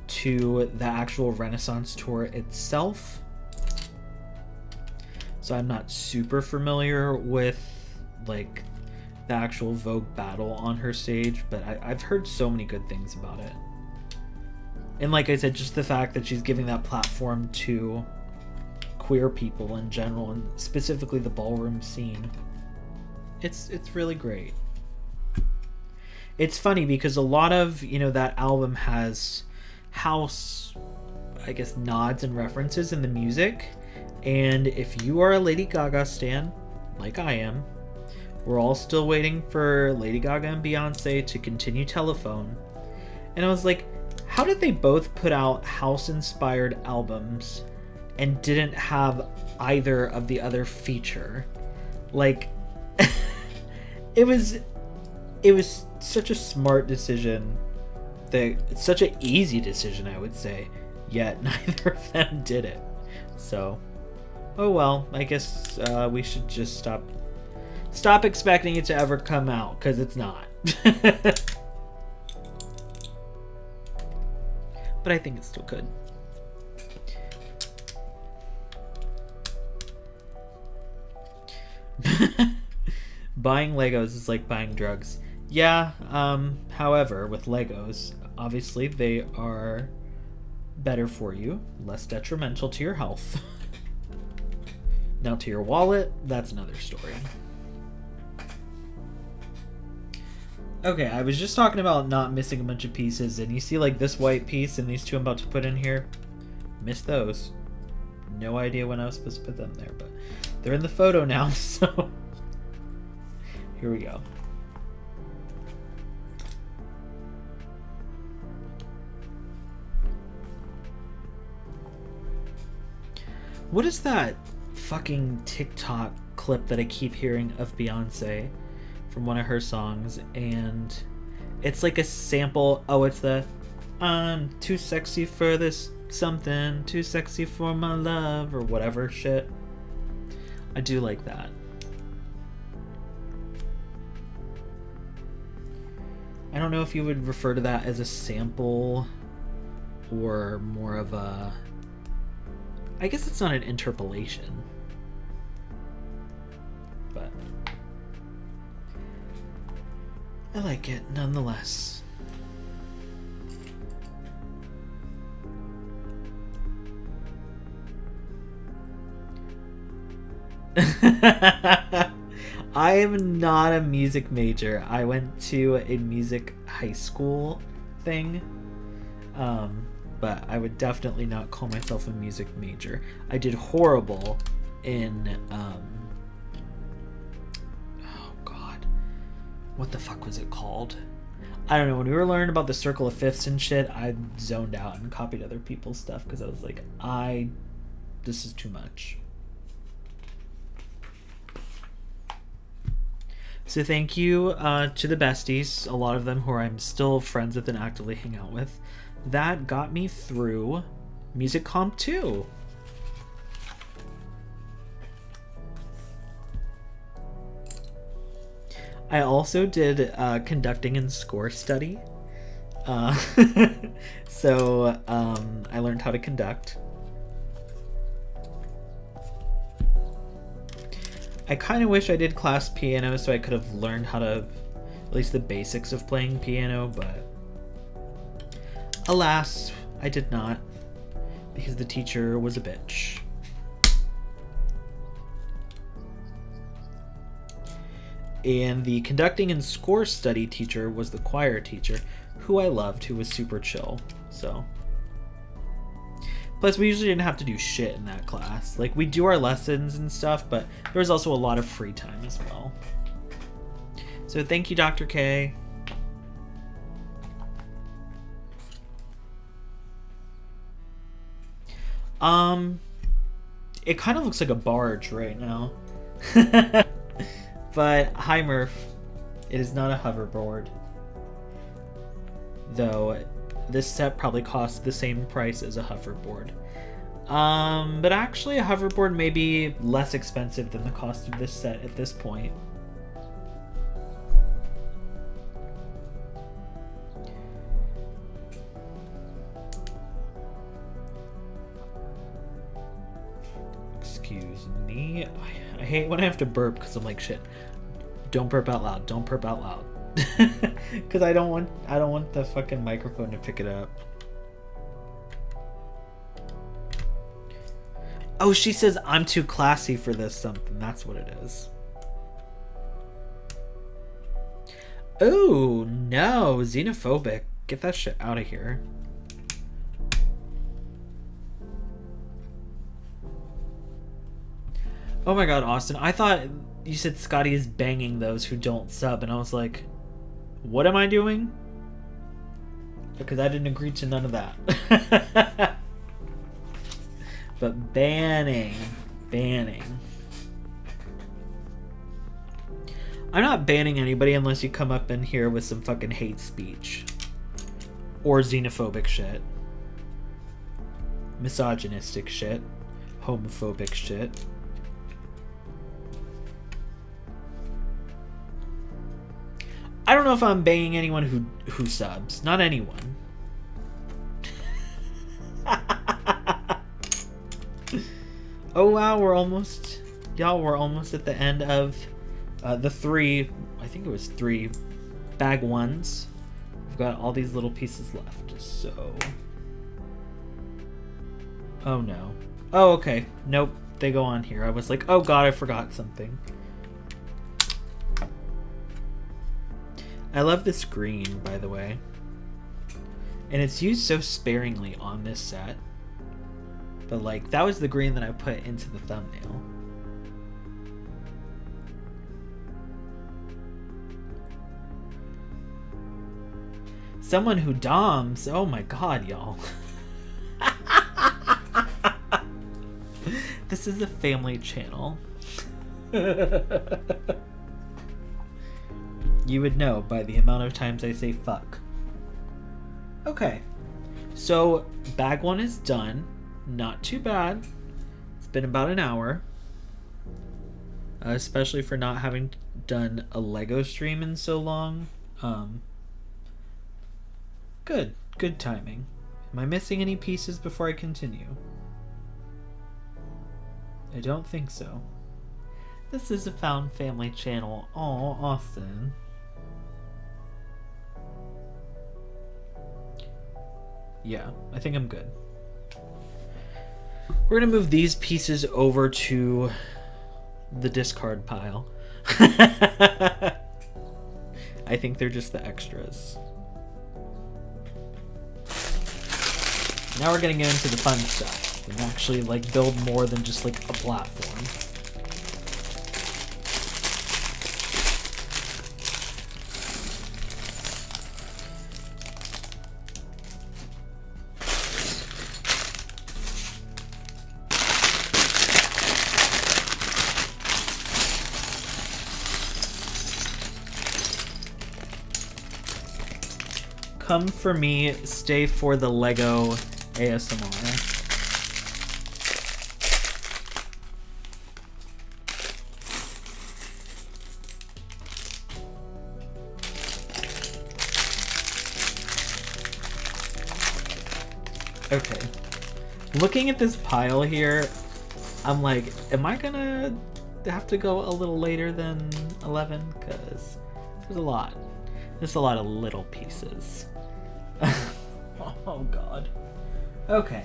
to the actual Renaissance tour itself. So I'm not super familiar with, like, the actual Vogue battle on her stage, but I've heard so many good things about it. And like I said, just the fact that she's giving that platform to queer people in general, and specifically the ballroom scene, it's really great. It's funny because a lot of, you know, that album has house, I guess, nods and references in the music, and if you are a Lady Gaga stan, like I am, we're all still waiting for Lady Gaga and Beyonce to continue Telephone. And I was like, how did they both put out house-inspired albums and didn't have either of the other feature? Like, it was such a smart decision. It's such an easy decision, I would say. Yet neither of them did it. So, Oh well, I guess we should just stop expecting it to ever come out, because it's not. But I think it's still good. Buying Legos is like buying drugs. Yeah, however, with Legos, obviously they are better for you, less detrimental to your health. Now to your wallet, that's another story. Okay, I was just talking about not missing a bunch of pieces, and you see like this white piece and these two I'm about to put in here? Missed those. No idea when I was supposed to put them there, but they're in the photo now, so here we go. What is that fucking TikTok clip that I keep hearing of Beyonce from one of her songs? And it's like a sample. Oh, it's the I'm too sexy for this something, too sexy for my love, or whatever shit. I do like that. I don't know if you would refer to that as a sample or more of a... I guess it's not an interpolation. But I like it nonetheless. I am not a music major. I went to a music high school thing. But I would definitely not call myself a music major. I did horrible in, oh god, what the fuck was it called? I don't know, when we were learning about the circle of fifths and shit, I zoned out and copied other people's stuff because I was like, this is too much. So thank you to the besties, a lot of them who I'm still friends with and actively hang out with. That got me through Music Comp 2. I also did conducting and score study. So I learned how to conduct. I kind of wish I did class piano so I could have learned how to, at least the basics of playing piano, but alas, I did not, because the teacher was a bitch. And the conducting and score study teacher was the choir teacher, who I loved, who was super chill, so. Plus, we usually didn't have to do shit in that class. Like, we do our lessons and stuff, but there was also a lot of free time as well. So thank you, Dr. K. It kind of looks like a barge right now. But, hi Murph. It is not a hoverboard. Though, this set probably costs the same price as a hoverboard. But actually a hoverboard may be less expensive than the cost of this set at this point. Excuse me. I hate when I have to burp because I'm like, shit. Don't burp out loud. Don't burp out loud. Because I don't want the fucking microphone to pick it up. Oh, she says I'm too classy for this something. That's what it is. Oh no, xenophobic. Get that shit out of here. Oh my god, Austin. I thought you said Scotty is banging those who don't sub, and I was like, what am I doing? Because I didn't agree to none of that. But banning. I'm not banning anybody unless you come up in here with some fucking hate speech. Or xenophobic shit. Misogynistic shit. homophobic shit. I don't know if I'm banging anyone who subs. Not anyone. Oh wow, we're almost at the end of the 3, I think it was 3 bag 1s. We've got all these little pieces left, so... Oh no. Oh, okay. Nope, they go on here. I was like, oh god, I forgot something. I love this green, by the way. And it's used so sparingly on this set. But like, that was the green that I put into the thumbnail. Someone who doms. Oh my god, y'all. This is a family channel. You would know by the amount of times I say fuck. Okay. So, bag 1 is done. Not too bad. It's been about an hour. Especially for not having done a Lego stream in so long. Good timing. Am I missing any pieces before I continue? I don't think so. This is a found family channel. Oh, Austin. Yeah, I think I'm good. We're gonna move these pieces over to the discard pile. I think they're just the extras. Now we're gonna get into the fun stuff and actually like build more than just like a platform. Come for me, stay for the Lego ASMR. Okay. Looking at this pile here, I'm like, am I gonna have to go a little later than 11? Because there's a lot. There's a lot of little pieces. Oh god. Okay.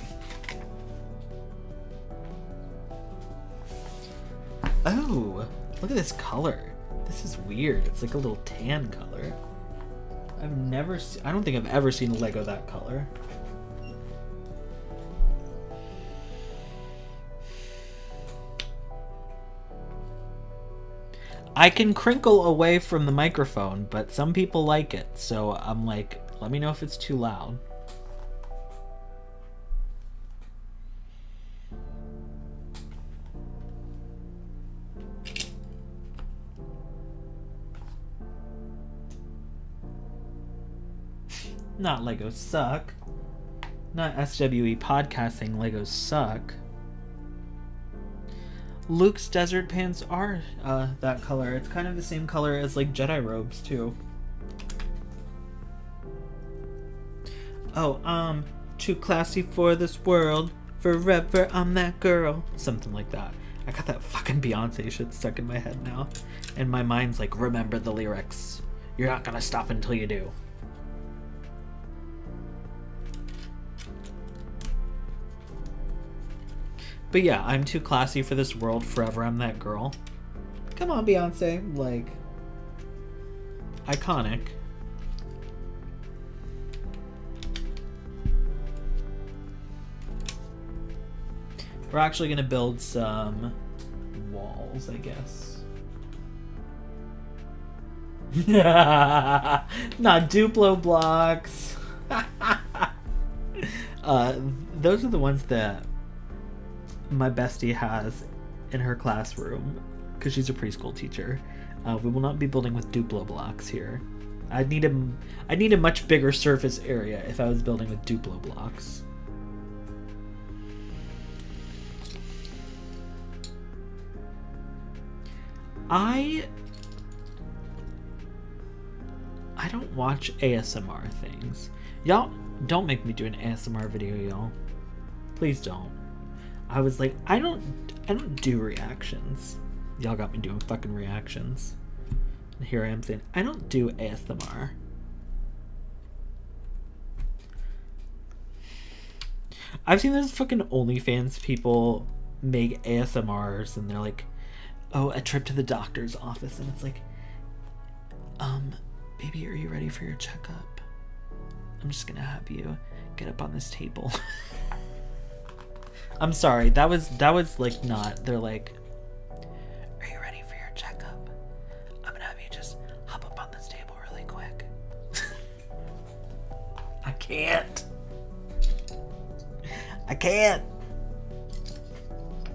Oh, look at this color. This is weird. It's like a little tan color. I don't think I've ever seen a Lego that color. I can crinkle away from the microphone, but some people like it, so I'm like, let me know if it's too loud. Not Legos suck. Not SWE podcasting Legos suck. Luke's desert pants are that color. It's kind of the same color as like Jedi robes too. Oh, too classy for this world. Forever I'm that girl. Something like that. I got that fucking Beyonce shit stuck in my head now. And my mind's like, remember the lyrics. You're not gonna stop until you do. But yeah, I'm too classy for this world. Forever I'm that girl. Come on, Beyonce. Like, iconic. We're actually going to build some walls, I guess. Not Duplo blocks. Those are the ones that my bestie has in her classroom because she's a preschool teacher. We will not be building with Duplo blocks here. I'd need a much bigger surface area if I was building with Duplo blocks. I don't watch ASMR things. Y'all, don't make me do an ASMR video, y'all. Please don't. I was like, I don't do reactions. Y'all got me doing fucking reactions. And here I am saying, I don't do ASMR. I've seen those fucking OnlyFans people make ASMRs and they're like, oh, a trip to the doctor's office. And it's like, baby, are you ready for your checkup? I'm just gonna have you get up on this table. I'm sorry, that was like not, they're like, are you ready for your checkup? I'm gonna have you just hop up on this table really quick. I can't.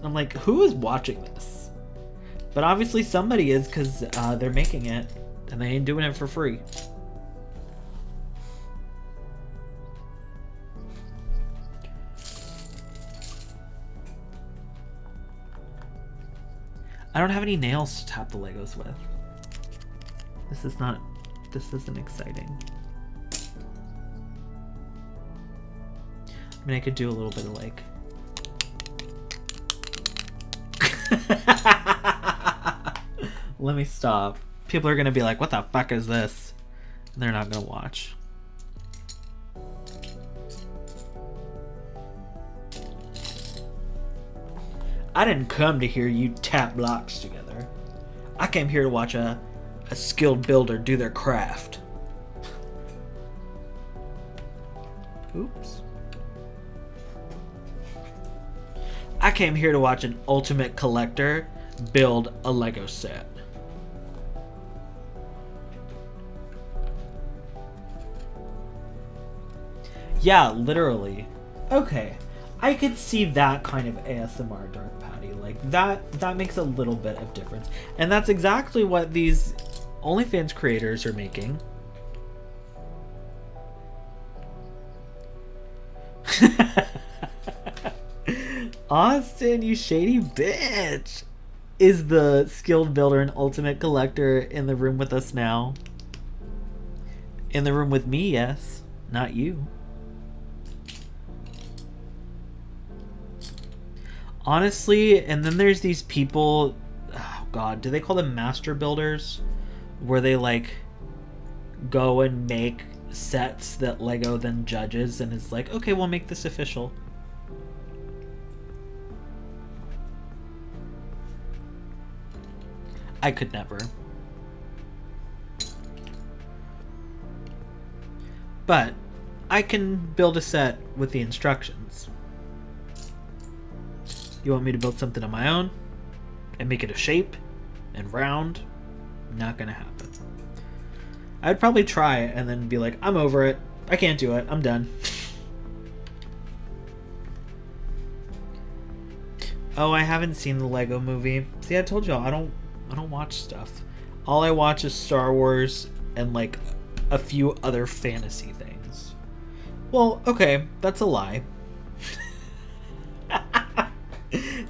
I'm like, who is watching this? But obviously somebody is, because they're making it and they ain't doing it for free. I don't have any nails to tap the Legos with. This isn't exciting. I mean, I could do a little bit of like... Let me stop. People are gonna be like, what the fuck is this? And they're not gonna watch. I didn't come to hear you tap blocks together. I came here to watch a skilled builder do their craft. Oops. I came here to watch an ultimate collector build a Lego set. Yeah, literally. Okay. I could see that kind of ASMR Darth Patty. Like, that makes a little bit of difference. And that's exactly what these OnlyFans creators are making. Austin, you shady bitch! Is the skilled builder and ultimate collector in the room with us now? In the room with me, yes. Not you. Honestly, and then there's these people, oh god, do they call them master builders? Where they like go and make sets that Lego then judges and is like, okay, we'll make this official. I could never. But I can build a set with the instructions. You want me to build something on my own and make it a shape and round? Not gonna happen. I'd probably try it and then be like, I'm over it. I can't do it. I'm done. Oh, I haven't seen the Lego movie. See, I told y'all I don't watch stuff. All I watch is Star Wars and like a few other fantasy things. Well, okay, that's a lie.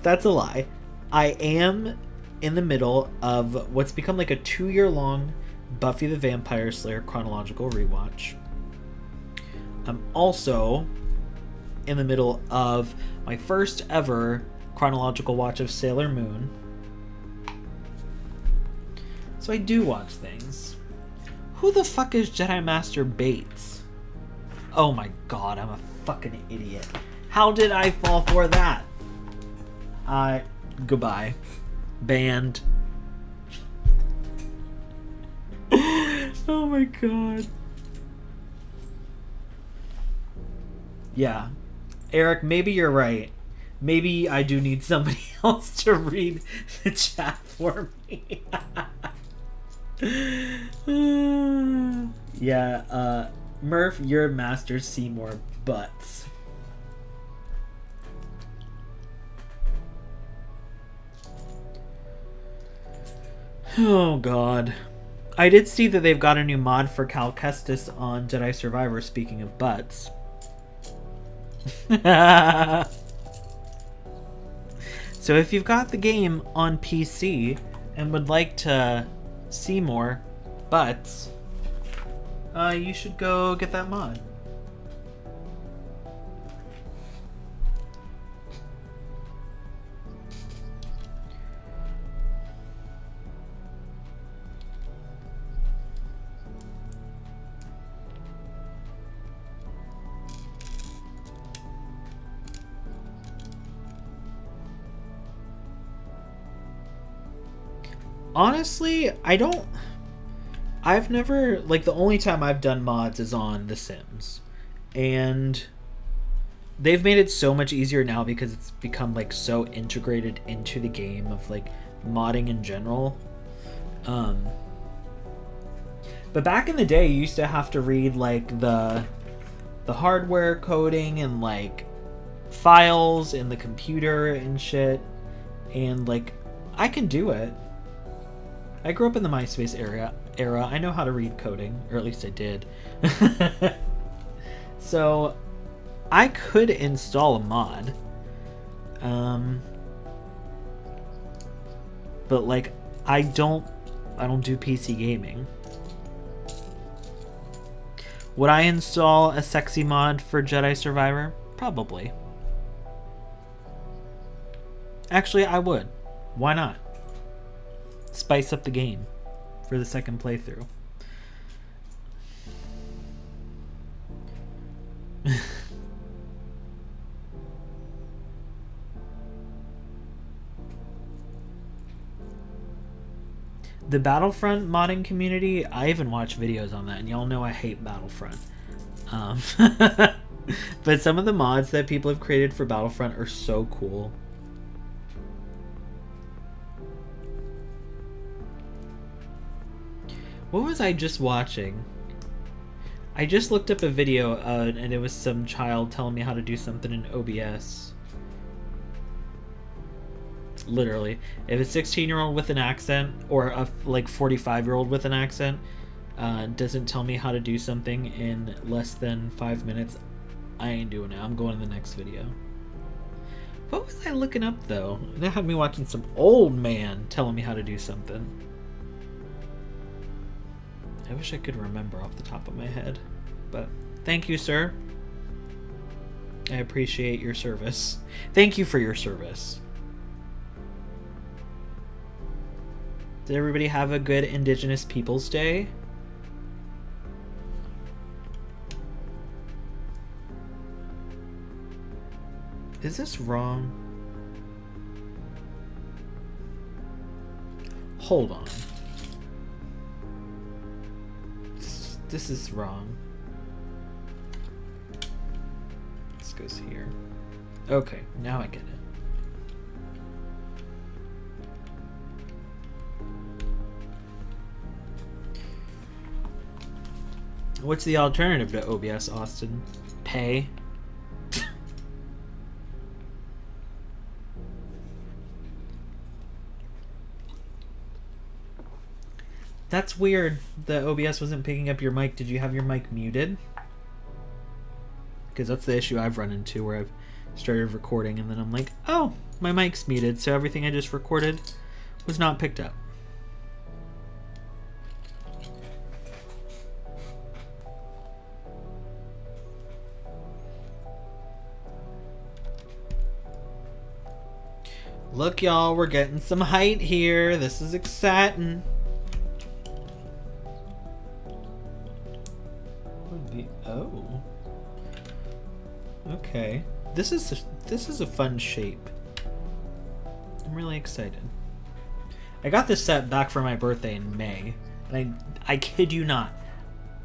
That's a lie. I am in the middle of what's become like a 2-year-long Buffy the Vampire Slayer chronological rewatch. I'm also in the middle of my first ever chronological watch of Sailor Moon. So I do watch things. Who the fuck is Jedi Master Bates? Oh my god, I'm a fucking idiot. How did I fall for that? Goodbye. Banned. Oh my god. Yeah. Eric, maybe you're right. Maybe I do need somebody else to read the chat for me. Yeah, Murph, you're Master Seymour Butts. Oh god. I did see that they've got a new mod for Cal Kestis on Jedi Survivor, speaking of butts. So if you've got the game on PC and would like to see more, but you should go get that mod. Honestly, I've never, like, the only time I've done mods is on The Sims. And they've made it so much easier now because it's become, like, so integrated into the game of, like, modding in general. But back in the day, you used to have to read, like, the hardware coding and, like, files in the computer and shit. And, like, I can do it. I grew up in the MySpace era. I know how to read coding, or at least I did. So I could install a mod. But like I don't do PC gaming. Would I install a sexy mod for Jedi Survivor? Probably. Actually, I would. Why not? Spice up the game for the second playthrough. The Battlefront modding community, I even watch videos on that, and y'all know I hate Battlefront. But some of the mods that people have created for Battlefront are so cool. What was I just watching? I just looked up a video and it was some child telling me how to do something in OBS. Literally. If a 16-year-old with an accent or a like 45-year-old with an accent doesn't tell me how to do something in less than 5 minutes, I ain't doing it. I'm going to the next video. What was I looking up though? That had me watching some old man telling me how to do something. I wish I could remember off the top of my head, but thank you, sir. I appreciate your service. Thank you for your service. Did everybody have a good Indigenous Peoples Day? Is this wrong? Hold on. This is wrong. This goes here. Okay, now I get it. What's the alternative to OBS, Austin? Pay? That's weird. The OBS wasn't picking up your mic. Did you have your mic muted? Because that's the issue I've run into where I've started recording and then I'm like, oh, my mic's muted, so everything I just recorded was not picked up. Look, y'all, we're getting some height here. This is exciting. Oh. Okay. This is a fun shape. I'm really excited. I got this set back for my birthday in May, and I kid you not,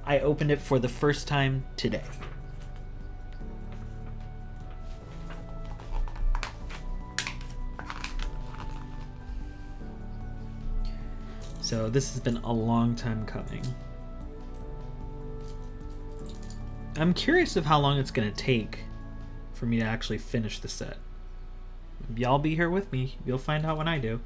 I opened it for the first time today. So this has been a long time coming. I'm curious of how long it's going to take for me to actually finish the set. Y'all be here with me. You'll find out when I do.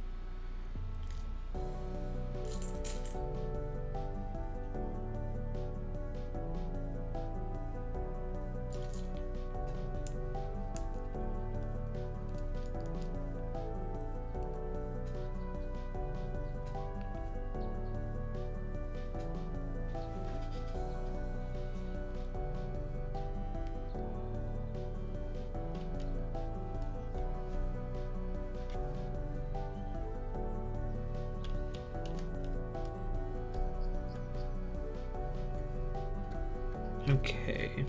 Okay.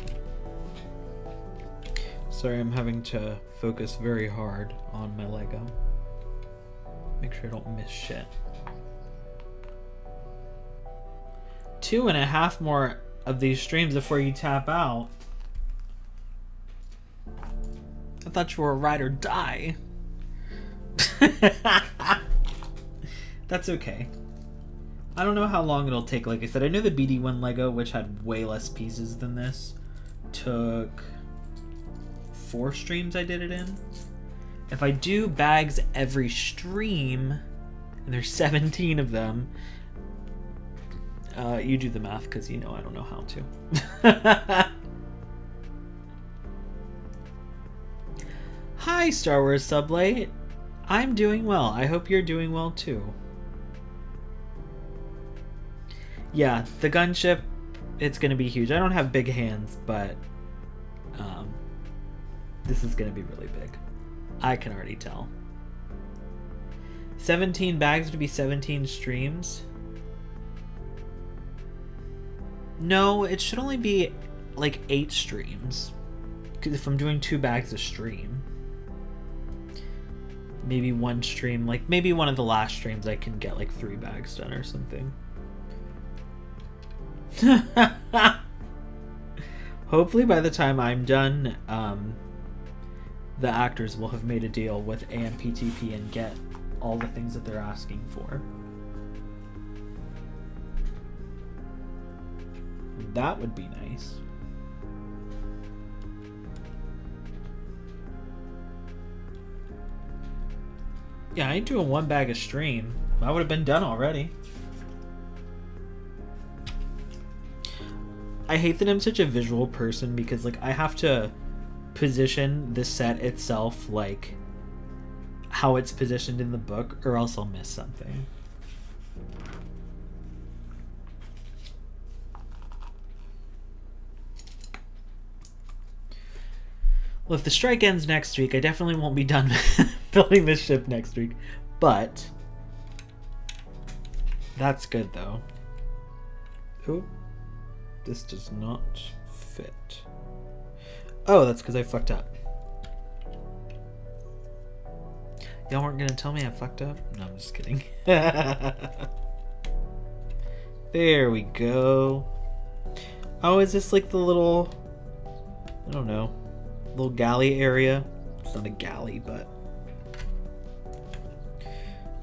Sorry, I'm having to focus very hard on my Lego. Make sure I don't miss shit. 2.5 more of these streams before you tap out. I thought you were a ride or die. That's okay. I don't know how long it'll take. Like I said, I know the BD1 Lego, which had way less pieces than this, took 4 streams I did it in. If I do bags every stream, and there's 17 of them, you do the math, because you know I don't know how to. Hi, Star Wars Sublight. I'm doing well. I hope you're doing well too. Yeah, the gunship, it's going to be huge. I don't have big hands, but this is going to be really big. I can already tell. 17 bags to be 17 streams? No, it should only be like 8 streams. Because if I'm doing 2 bags a stream, maybe 1 stream, like maybe one of the last streams I can get like 3 bags done or something. Hopefully by the time I'm done, the actors will have made a deal with AMPTP and get all the things that they're asking for. That would be nice. Yeah, I ain't doing 1 bag a stream. I would have been done already. I hate that I'm such a visual person because, like, I have to position the set itself like how it's positioned in the book, or else I'll miss something. Well, if the strike ends next week, I definitely won't be done building this ship next week, but that's good though. Oh, this does not fit. Oh, that's because I fucked up. Y'all weren't gonna tell me I fucked up? No, I'm just kidding. There we go. Oh, is this like the little, I don't know, little galley area? It's not a galley, but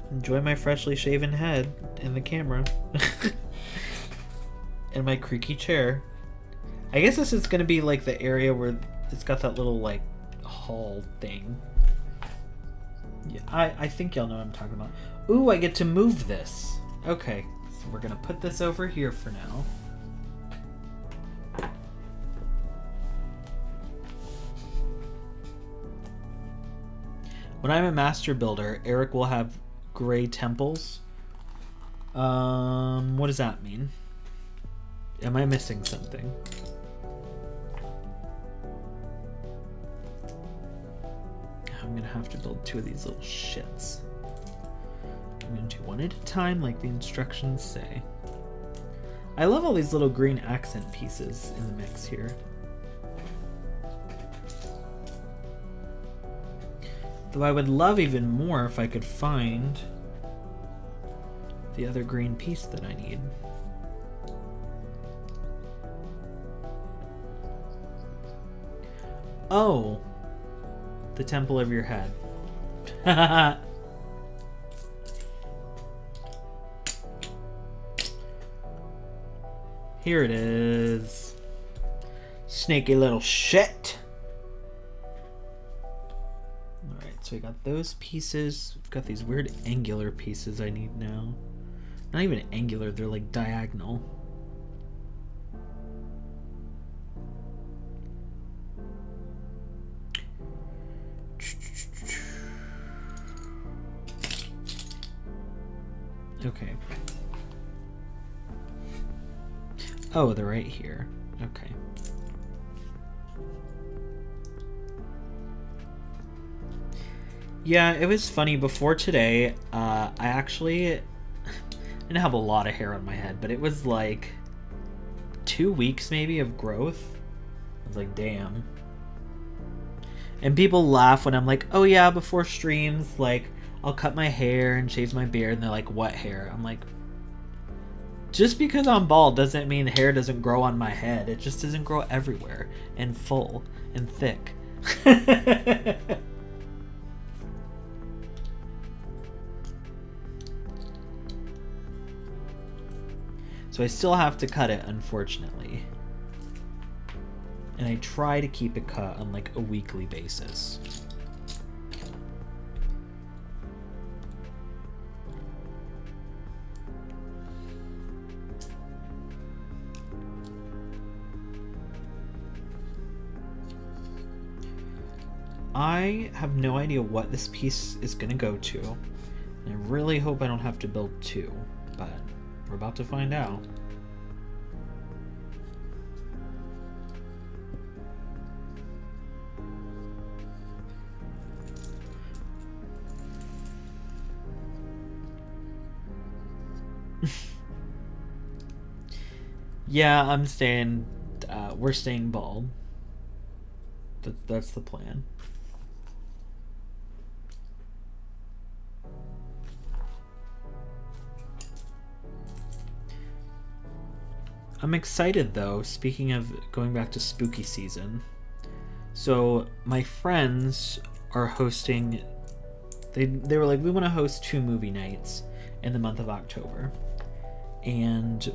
enjoy my freshly shaven head in the camera. And my creaky chair. I guess this is gonna be like the area where it's got that little like hall thing. Yeah, I think y'all know what I'm talking about. Ooh, I get to move this. Okay, so we're gonna put this over here for now. When I'm a master builder, Eric will have gray temples. What does that mean? Am I missing something? I'm gonna have to build 2 of these little shits. I'm gonna do 1 at a time like the instructions say. I love all these little green accent pieces in the mix here. Though I would love even more if I could find the other green piece that I need. Oh, the temple of your head. Here it is. Snaky little shit. Alright, so we got those pieces. We've got these weird angular pieces I need now. Not even angular, they're like diagonal. Okay. Oh, they're right here. Okay. Yeah, it was funny. Before today, I actually didn't have a lot of hair on my head, but it was like 2 weeks maybe of growth. I was like, damn. And people laugh when I'm like, oh yeah, before streams, like, I'll cut my hair and shave my beard. And they're like, what hair? I'm like, just because I'm bald doesn't mean hair doesn't grow on my head. It just doesn't grow everywhere and full and thick. So I still have to cut it, unfortunately. And I try to keep it cut on like a weekly basis. I have no idea what this piece is going to go to. And I really hope I don't have to build 2, but we're about to find out. Yeah, I'm staying, we're staying bald. That's the plan. I'm excited though, speaking of going back to spooky season. So my friends are hosting, they were like, we want to host 2 movie nights in the month of October. And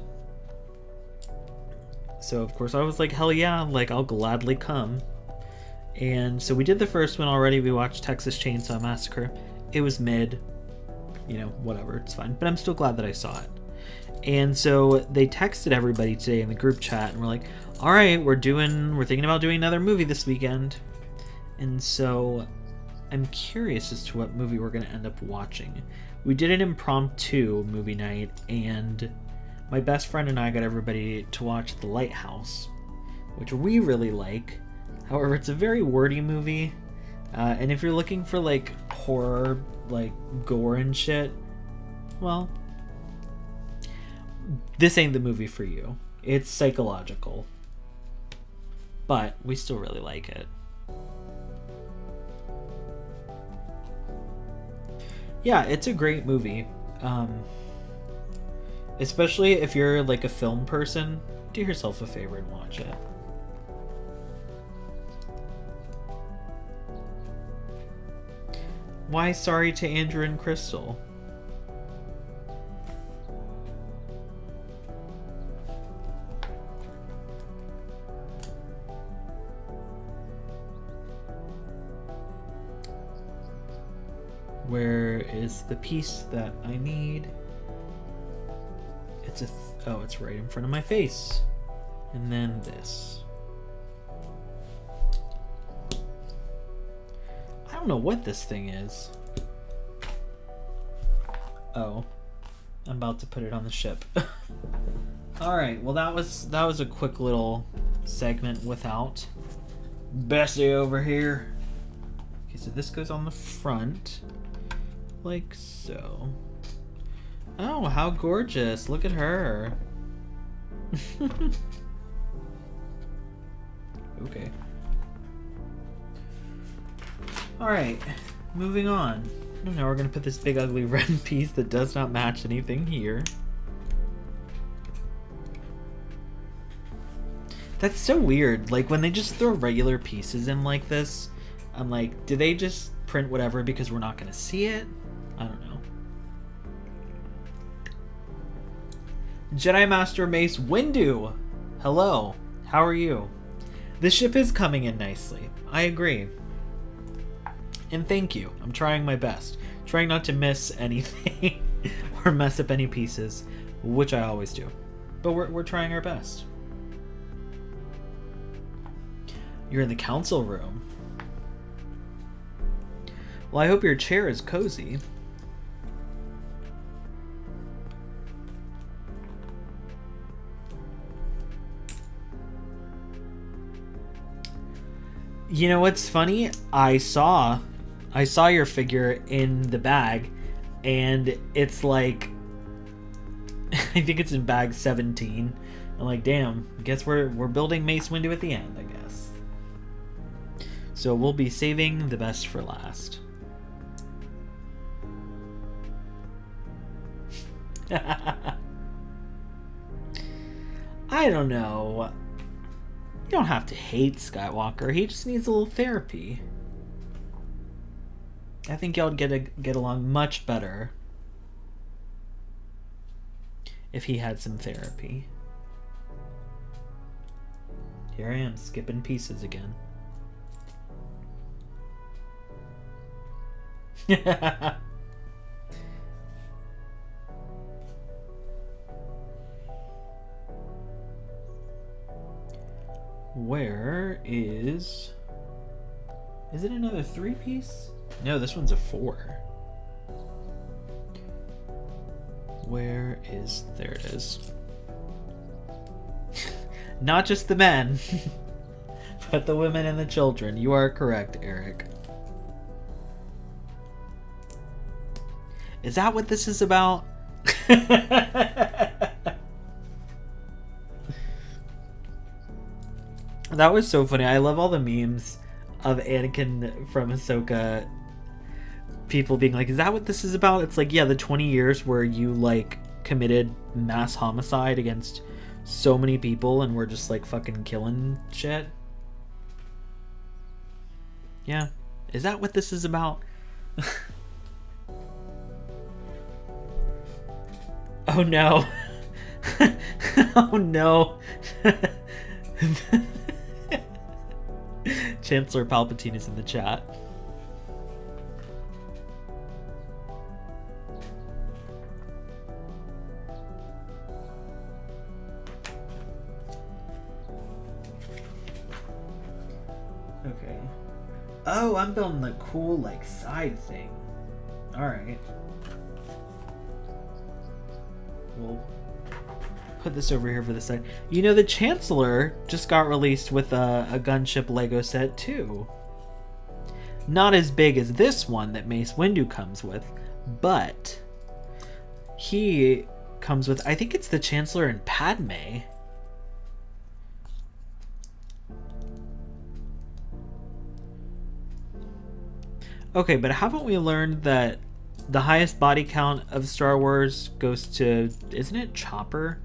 so of course I was like, hell yeah, like I'll gladly come. And so we did the first one already. We watched Texas Chainsaw Massacre. It was mid, you know, whatever, it's fine. But I'm still glad that I saw it. And so they texted everybody today in the group chat and we're like, all right, we're thinking about doing another movie this weekend. And so I'm curious as to what movie we're going to end up watching. We did an impromptu movie night, and my best friend and I got everybody to watch The Lighthouse, which we really like. However, it's a very wordy movie. And if you're looking for like horror, like gore and shit, well, this ain't the movie for you. It's psychological. But we still really like it. Yeah, it's a great movie. Especially if you're like a film person, do yourself a favor and watch it. Why sorry to Andrew and Crystal? Where is the piece that I need? It's it's right in front of my face. And then this. I don't know what this thing is. Oh, I'm about to put it on the ship. All right, well that was a quick little segment without Bessie over here. Okay, so this goes on the front. Like so. Oh, how gorgeous. Look at her. Okay. Alright, moving on. Now we're going to put this big ugly red piece that does not match anything here. That's so weird. Like, when they just throw regular pieces in like this, I'm like, do they just print whatever because we're not going to see it? I don't know. Jedi Master Mace Windu! Hello. How are you? This ship is coming in nicely. I agree. And thank you. I'm trying my best. Trying not to miss anything or mess up any pieces, which I always do. But we're trying our best. You're in the council room. Well, I hope your chair is cozy. You know what's funny? I saw your figure in the bag, and it's like, I think it's in bag 17. I'm like, damn, I guess we're building Mace Windu at the end, I guess. So we'll be saving the best for last. I don't know. You don't have to hate Skywalker. He just needs a little therapy. I think y'all get along much better if he had some therapy. Here I am, skipping pieces again. Where is... Is it another 3-piece? No, this one's a 4. Where is... There it is. Not just the men, but the women and the children. You are correct, Eric. Is that what this is about? That was so funny. I love all the memes of Anakin from Ahsoka. People being like, is that what this is about? It's like, yeah, the 20 years where you, like, committed mass homicide against so many people and we're just, like, fucking killing shit. Yeah. Is that what this is about? Oh, no. Oh, no. Chancellor Palpatine is in the chat. Okay. Oh, I'm building the cool, like, side thing. Alright. We'll put this over here for the side. You know, the Chancellor just got released with a Gunship Lego set, too. Not as big as this one that Mace Windu comes with, but he comes with, I think it's the Chancellor and Padme. Okay, but haven't we learned that the highest body count of Star Wars goes to, isn't it Chopper?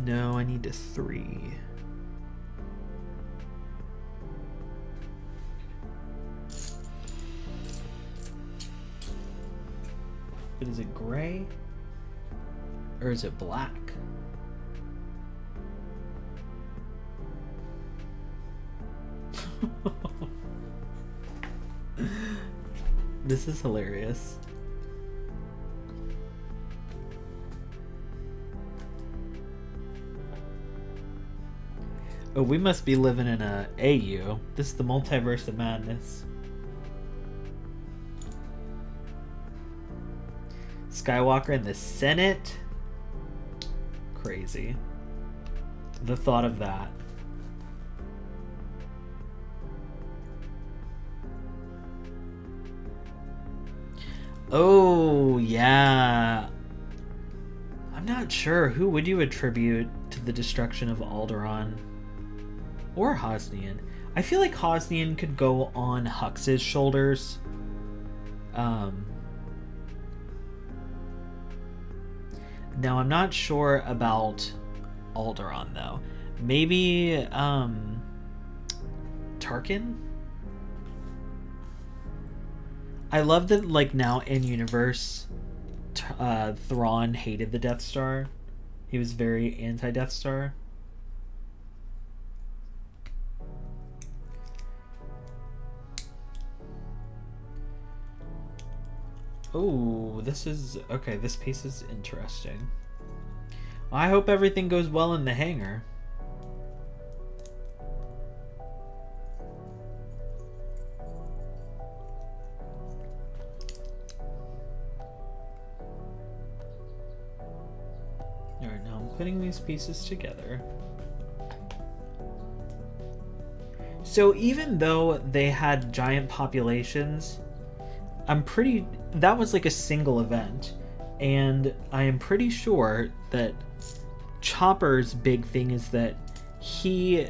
No, I need a 3. But is it gray? Or is it black? This is hilarious. Oh, we must be living in a AU. This is the multiverse of madness. Skywalker in the Senate? Crazy. The thought of that. Oh, yeah. I'm not sure. Who would you attribute to the destruction of Alderaan? Or Hosnian? I feel like Hosnian could go on Hux's shoulders. Now, I'm not sure about Alderaan, though. Maybe, Tarkin? I love that, like, now in universe, Thrawn hated the Death Star. He was very anti-Death Star. Oh, this is... Okay, this piece is interesting. I hope everything goes well in the hangar. Alright, now I'm putting these pieces together. So even though they had giant populations, that was like a single event, and I am pretty sure that Chopper's big thing is that he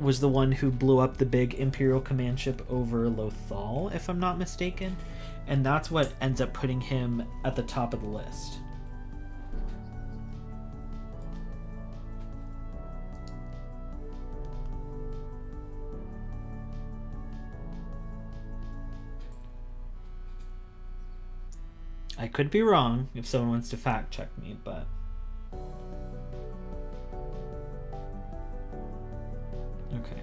was the one who blew up the big Imperial command ship over Lothal, if I'm not mistaken, and that's what ends up putting him at the top of the list. I could be wrong if someone wants to fact check me, but okay.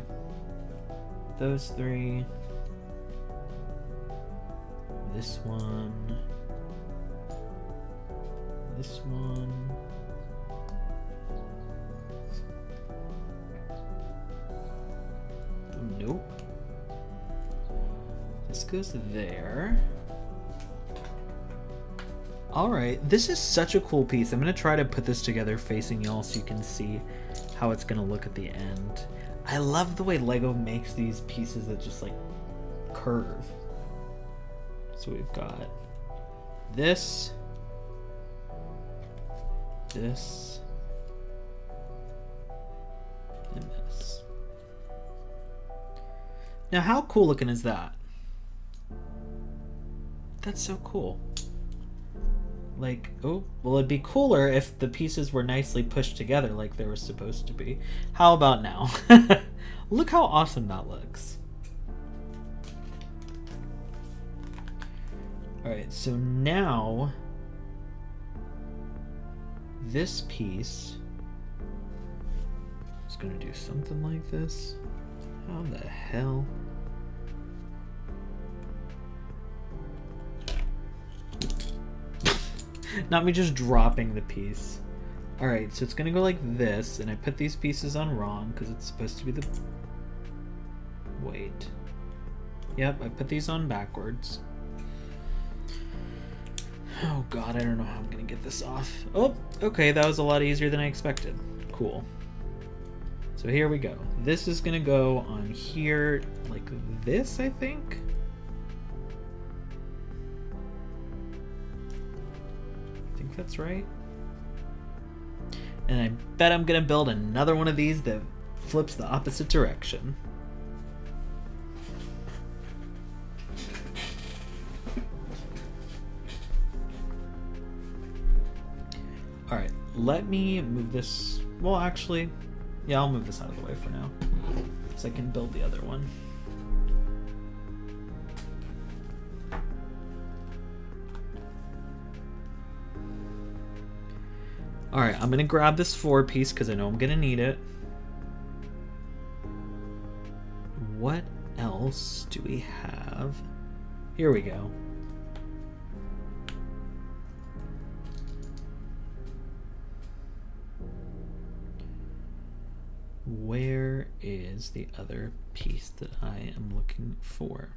Those three. This one. This one. Nope. This goes there. Alright, this is such a cool piece. I'm going to try to put this together facing y'all so you can see how it's going to look at the end. I love the way LEGO makes these pieces that just like curve. So we've got this, this, and this. Now how cool looking is that? That's so cool. Like, oh, well, it'd be cooler if the pieces were nicely pushed together like they were supposed to be. How about now? Look how awesome that looks. Alright, so now this piece is going to do something like this. How the hell? Not me just dropping the piece. Alright, so it's gonna go like this, and I put these pieces on wrong because it's supposed to be the... Wait. Yep, I put these on backwards. Oh god, I don't know how I'm gonna get this off. Oh, okay, that was a lot easier than I expected. Cool. So here we go. This is gonna go on here like this, I think? That's right. And I bet I'm gonna build another one of these that flips the opposite direction. Alright, let me move this. Well, actually, yeah, I'll move this out of the way for now so I can build the other one. Alright, I'm going to grab this 4-piece because I know I'm going to need it. What else do we have? Here we go. Where is the other piece that I am looking for?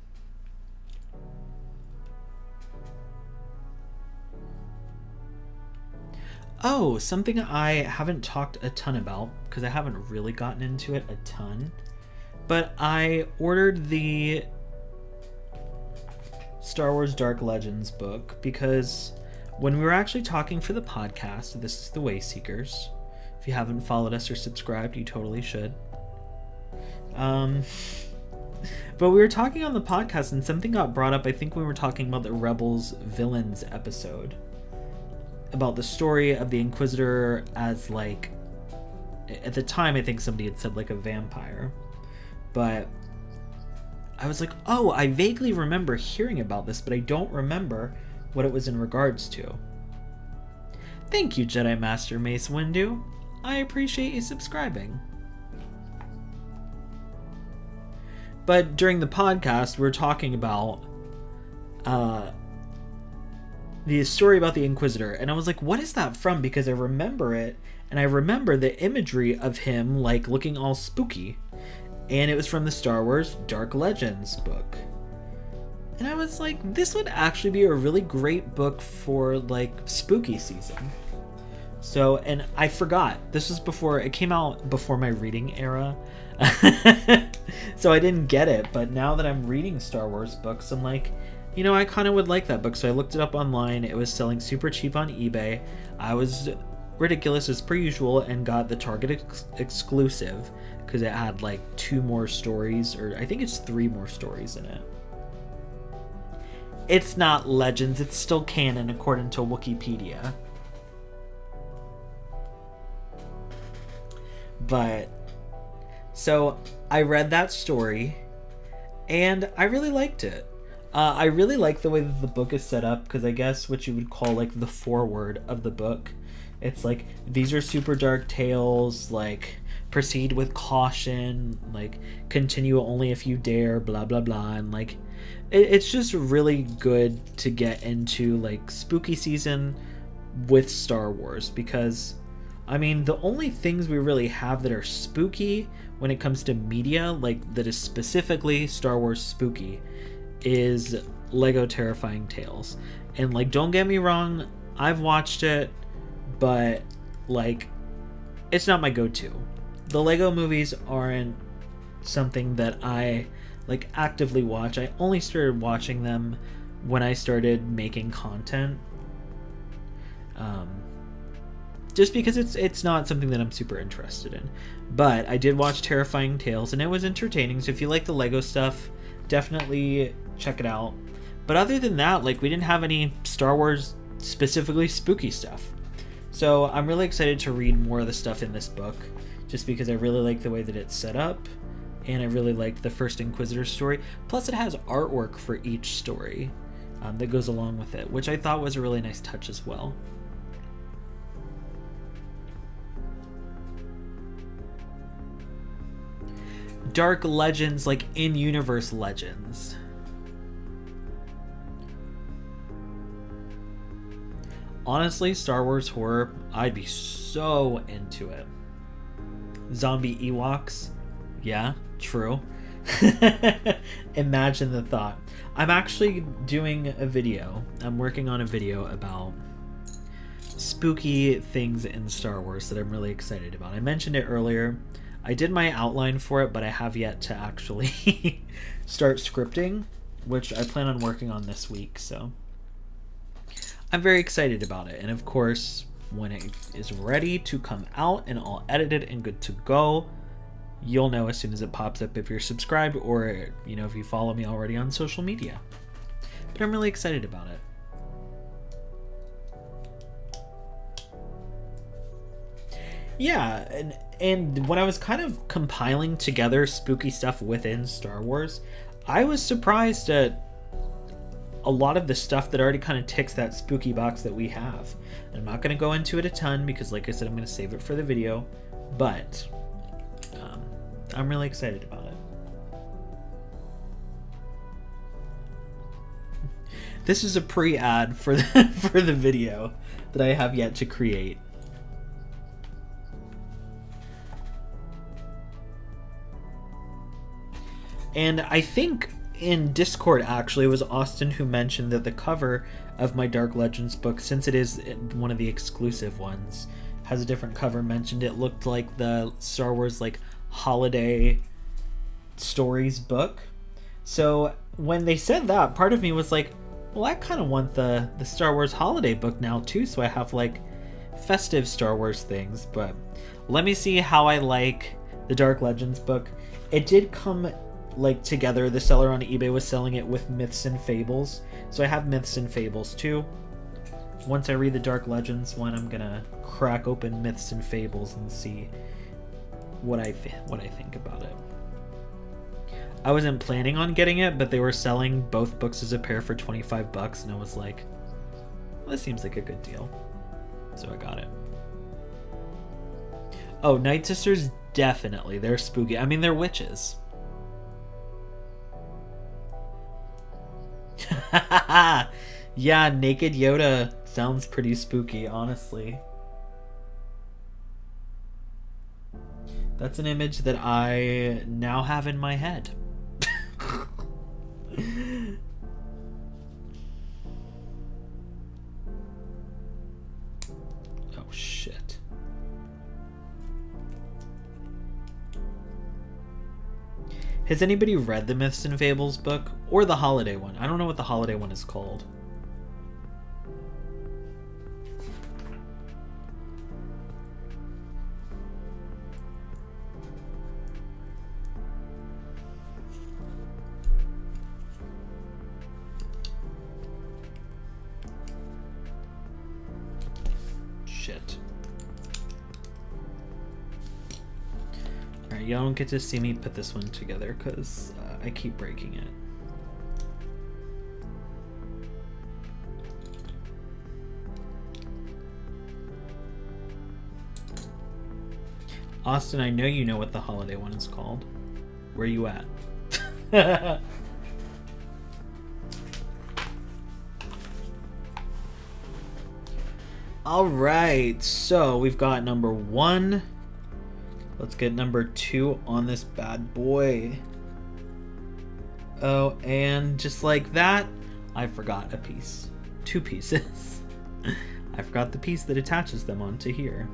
Oh, something I haven't talked a ton about, because I haven't really gotten into it a ton, but I ordered the Star Wars Dark Legends book because when we were actually talking for the podcast, this is the Wayseekers. If you haven't followed us or subscribed, you totally should. But we were talking on the podcast and something got brought up. I think we were talking about the Rebels Villains episode, about the story of the Inquisitor as, like, at the time I think somebody had said like a vampire, but I was like, oh, I vaguely remember hearing about this, but I don't remember what it was in regards to. Thank you, Jedi Master Mace Windu. I appreciate you subscribing. But during the podcast, we're talking about the story about the Inquisitor, and I was like, what is that from? Because I remember it, and I remember the imagery of him like looking all spooky, and it was from the Star Wars Dark Legends book. And I was like, this would actually be a really great book for like spooky season. So, and I forgot, this was before, it came out before my reading era. So I didn't get it, but now that I'm reading Star Wars books, I'm like, you know, I kind of would like that book. So I looked it up online. It was selling super cheap on eBay. I was ridiculous as per usual and got the Target exclusive because it had like 2 more stories, or I think it's 3 more stories in it. It's not Legends, it's still canon according to Wikipedia. But so I read that story and I really liked it. I really like the way that the book is set up, because I guess what you would call like the foreword of the book. It's like, these are super dark tales, like proceed with caution, like continue only if you dare, blah blah blah, and like it's just really good to get into like spooky season with Star Wars, because I mean, the only things we really have that are spooky when it comes to media, like that is specifically Star Wars spooky, is Lego Terrifying Tales. And like, don't get me wrong, I've watched it, but like, it's not my go-to. The Lego movies aren't something that I like actively watch. I only started watching them when I started making content. Just because it's not something that I'm super interested in. But I did watch Terrifying Tales and it was entertaining. So if you like the Lego stuff, definitely check it out. But other than that, like, we didn't have any Star Wars specifically spooky stuff. So I'm really excited to read more of the stuff in this book, just because I really like the way that it's set up, and I really liked the first Inquisitor story. Plus it has artwork for each story that goes along with it, which I thought was a really nice touch as well. Dark legends, like in-universe legends. Honestly, Star Wars horror, I'd be so into it. Zombie Ewoks, yeah, true. Imagine the thought. I'm actually doing a video. I'm working on a video about spooky things in Star Wars that I'm really excited about. I mentioned it earlier. I did my outline for it, but I have yet to actually start scripting, which I plan on working on this week, so I'm very excited about it. And of course, when it is ready to come out and all edited and good to go, you'll know as soon as it pops up if you're subscribed, or, you know, if you follow me already on social media. But I'm really excited about it. Yeah, and when I was kind of compiling together spooky stuff within Star Wars, I was surprised at a lot of the stuff that already kind of ticks that spooky box that we have. And I'm not going to go into it a ton because, like I said, I'm going to save it for the video, but I'm really excited about it. This is a pre-ad for the video that I have yet to create. And I think in Discord, actually, it was Austin who mentioned that the cover of my Dark Legends book, since it is one of the exclusive ones, has a different cover. Mentioned it looked like the Star Wars like holiday stories book. So when they said that, part of me was like, well, I kind of want the Star Wars holiday book now too, so I have like festive Star Wars things. But let me see how I like the Dark Legends book. It did come like together. The seller on eBay was selling it with Myths and Fables, so I have Myths and Fables too. Once I read the Dark Legends one, I'm gonna crack open Myths and Fables and see what I think about it. I wasn't planning on getting it, but they were selling both books as a pair for $25, and I was like, well, this seems like a good deal, so I got it. Oh, Night Sisters, definitely. They're spooky. I mean, they're witches. Yeah, naked Yoda sounds pretty spooky, honestly. That's an image that I now have in my head. Oh shit. Has anybody read the Myths and Fables book? Or the holiday one? I don't know what the holiday one is called. Shit. Alright, you don't get to see me put this one together because I keep breaking it. Austin, I know you know what the holiday one is called. Where you at? Alright, so we've got number 1. Let's get number 2 on this bad boy. Oh, and just like that, I forgot a piece. 2 pieces. I forgot the piece that attaches them onto here.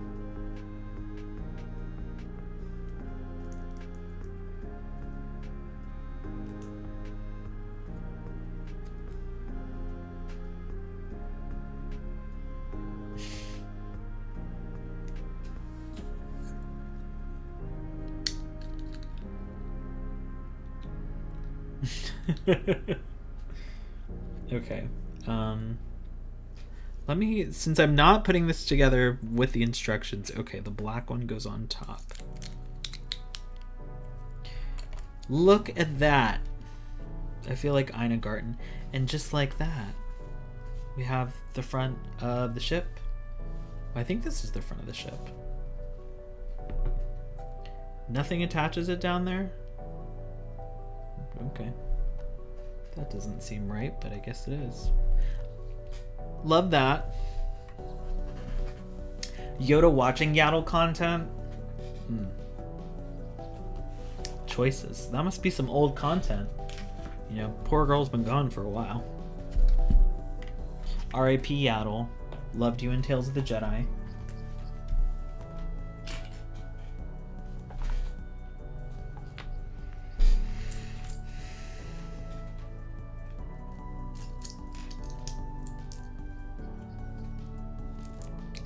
Okay. Let me, since I'm not putting this together with the instructions, okay, the black one goes on top. Look at that. I feel like Ina Garten. And just like that, we have the front of the ship. I think this is the front of the ship. Nothing attaches it down there? Okay. That doesn't seem right, but I guess it is. Love that. Yoda watching Yaddle content? Choices. That must be some old content. You know, poor girl's been gone for a while. R.I.P. Yaddle. Loved you in Tales of the Jedi.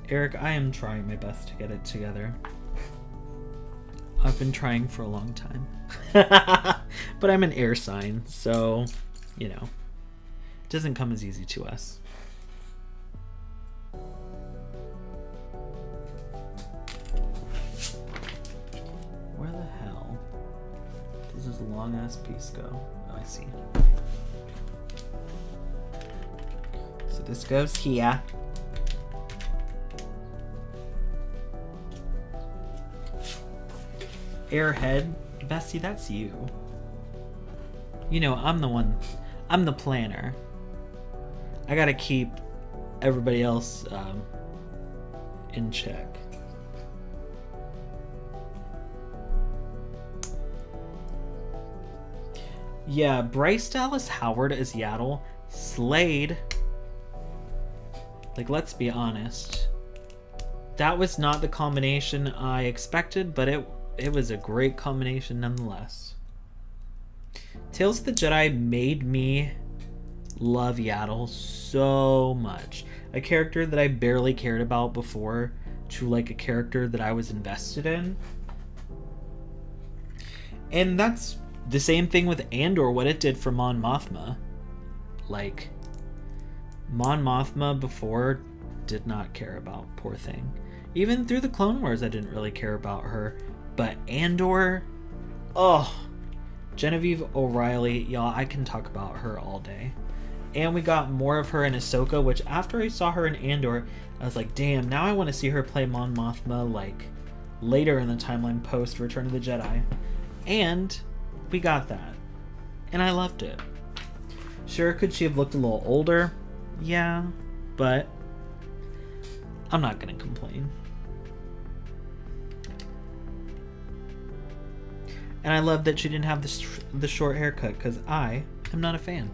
Eric, I am trying my best to get it together. I've been trying for a long time. But I'm an air sign, so, you know, it doesn't come as easy to us. Where the hell does this long ass piece go? Oh, I see. So this goes here. Airhead, Bessie, that's you. You know, I'm the one. I'm the planner. I gotta keep everybody else in check. Yeah, Bryce Dallas Howard as Yaddle. Slade. Like, let's be honest. That was not the combination I expected, but it was a great combination nonetheless. Tales of the Jedi made me love Yaddle so much. A character that I barely cared about before to like a character that I was invested in. And that's the same thing with Andor, what it did for Mon Mothma. Like, Mon Mothma before did not care about, poor thing. Even through the Clone Wars, I didn't really care about her. But Andor, oh, Genevieve O'Reilly, y'all, I can talk about her all day. And we got more of her in Ahsoka, which after I saw her in Andor, I was like, damn, now I want to see her play Mon Mothma, like, later in the timeline post Return of the Jedi. And we got that. And I loved it. Sure, could she have looked a little older? Yeah, but I'm not going to complain. And I love that she didn't have the short haircut, because I am not a fan.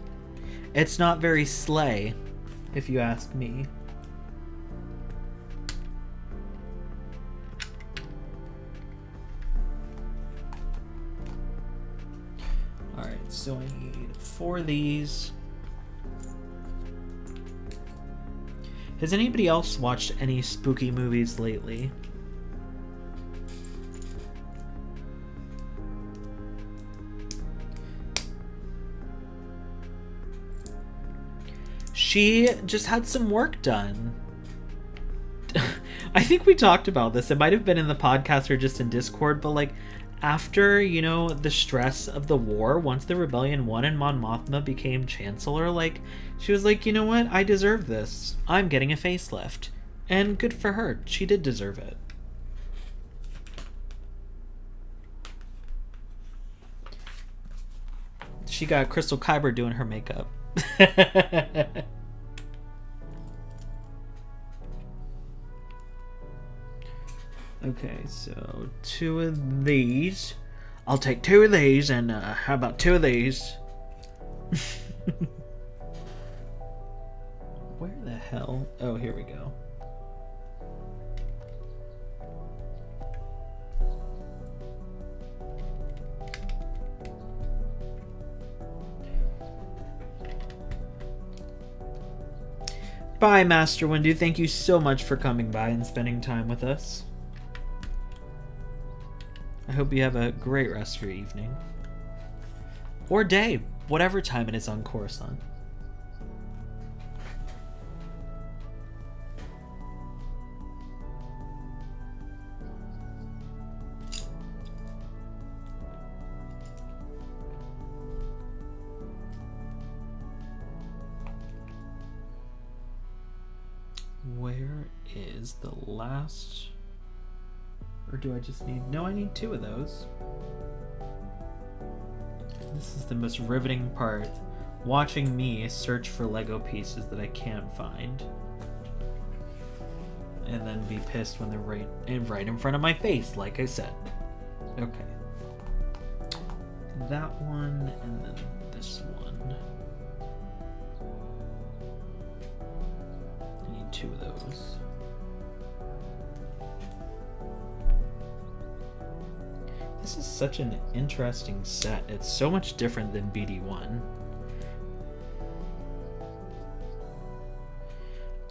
It's not very slay, if you ask me. so I need 4 of these. Has anybody else watched any spooky movies lately? She just had some work done. I think we talked about this. It might have been in the podcast or just in Discord, but like after, you know, the stress of the war, once the rebellion won and Mon Mothma became chancellor, like she was like, you know what? I deserve this. I'm getting a facelift. And good for her. She did deserve it. She got Crystal Kyber doing her makeup. Okay, so 2 of these. I'll take 2 of these, and how about 2 of these? Where the hell? Oh, here we go. Bye, Master Windu. Thank you so much for coming by and spending time with us. I hope you have a great rest of your evening. Or day, whatever time it is on Coruscant. Where is the last... Or do I just need... No, I need 2 of those. This is the most riveting part. Watching me search for Lego pieces that I can't find. And then be pissed when they're right in front of my face, like I said. Okay. That one, and then this one. I need 2 of those. This is such an interesting set. It's so much different than BD1.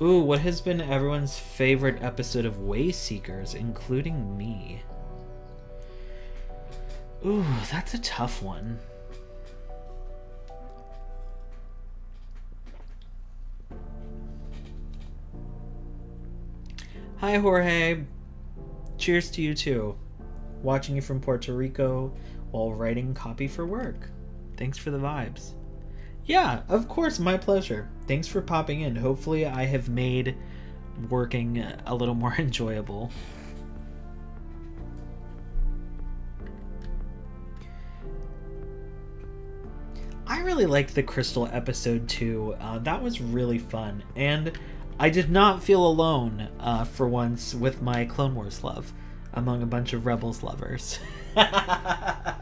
Ooh, what has been everyone's favorite episode of Wayseekers, including me? Ooh, that's a tough one. Hi, Jorge. Cheers to you too. Watching you from Puerto Rico while writing copy for work. Thanks for the vibes. Yeah, of course, my pleasure. Thanks for popping in. Hopefully I have made working a little more enjoyable. I really liked the Crystal episode too. That was really fun. And I did not feel alone for once with my Clone Wars love among a bunch of Rebels lovers. I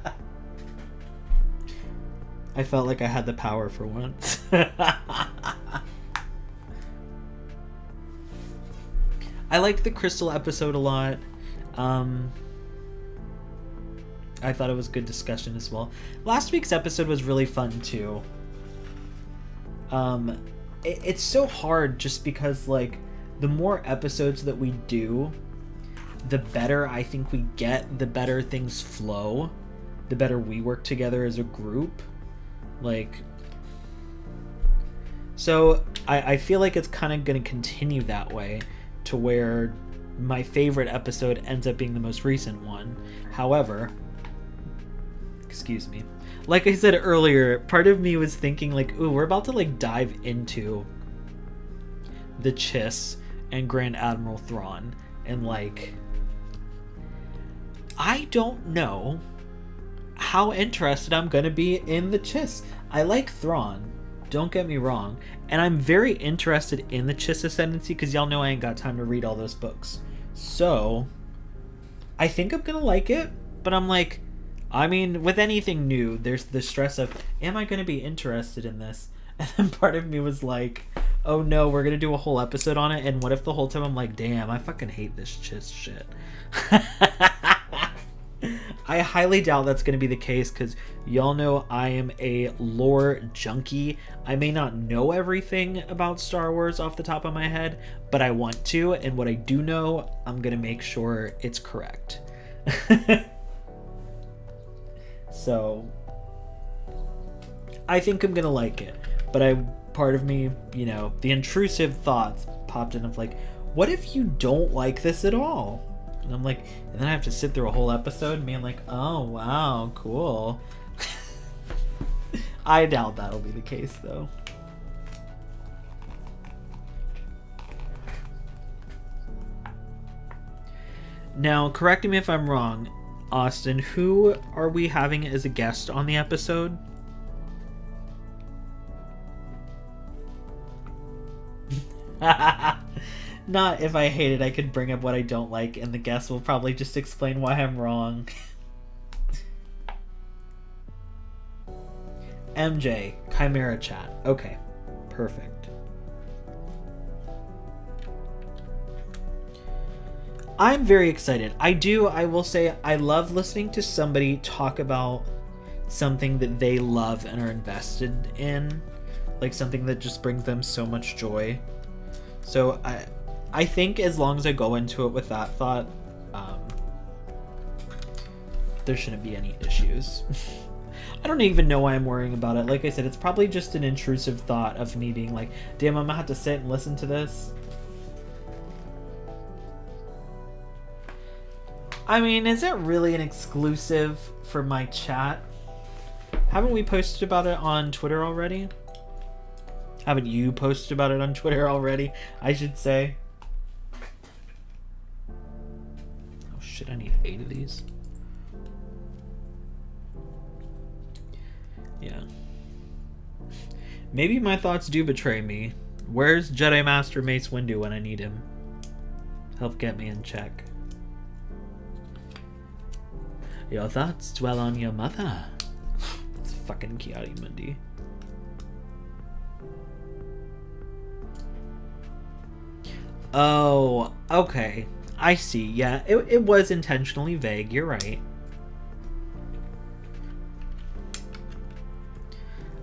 felt like I had the power for once. I liked the Crystal episode a lot. I thought it was good discussion as well. Last week's episode was really fun too. It's so hard just because like the more episodes that we do, the better I think we get, the better things flow, the better we work together as a group. Like, so I feel like it's kind of going to continue that way to where my favorite episode ends up being the most recent one. However, excuse me, like I said earlier, part of me was thinking like, ooh, we're about to like dive into the Chiss and Grand Admiral Thrawn, and like, I don't know how interested I'm gonna be in the Chiss. I like Thrawn, don't get me wrong, and I'm very interested in the Chiss Ascendancy because y'all know I ain't got time to read all those books. So I think I'm gonna like it, but I'm like, I mean, with anything new, there's the stress of, am I gonna be interested in this? And then part of me was like, oh no, we're gonna do a whole episode on it, and what if the whole time I'm like, damn, I fucking hate this Chiss shit. I highly doubt that's going to be the case because y'all know I am a lore junkie. I may not know everything about Star Wars off the top of my head, but I want to, and what I do know, I'm going to make sure it's correct. So, I think I'm going to like it, but part of me, you know, the intrusive thoughts popped in of like, what if you don't like this at all? And I'm like, and then I have to sit through a whole episode being like, oh, wow, cool. I doubt that'll be the case, though. Now, correct me if I'm wrong, Austin, who are we having as a guest on the episode? Not if I hate it, I could bring up what I don't like, and the guest will probably just explain why I'm wrong. MJ, Chimera Chat. Okay, perfect. I'm very excited. I will say, I love listening to somebody talk about something that they love and are invested in. Like something that just brings them so much joy. So I think as long as I go into it with that thought, there shouldn't be any issues. I don't even know why I'm worrying about it. Like I said, it's probably just an intrusive thought of me being like, damn, I'm gonna have to sit and listen to this. I mean, is it really an exclusive for my chat? Haven't we posted about it on Twitter already? Haven't you posted about it on Twitter already, I should say? Oh shit, I need 8 of these. Yeah. Maybe my thoughts do betray me. Where's Jedi Master Mace Windu when I need him? Help get me in check. Your thoughts dwell on your mother. It's fucking Kiadi Mundi. Oh, okay. I see. Yeah, it was intentionally vague. You're right.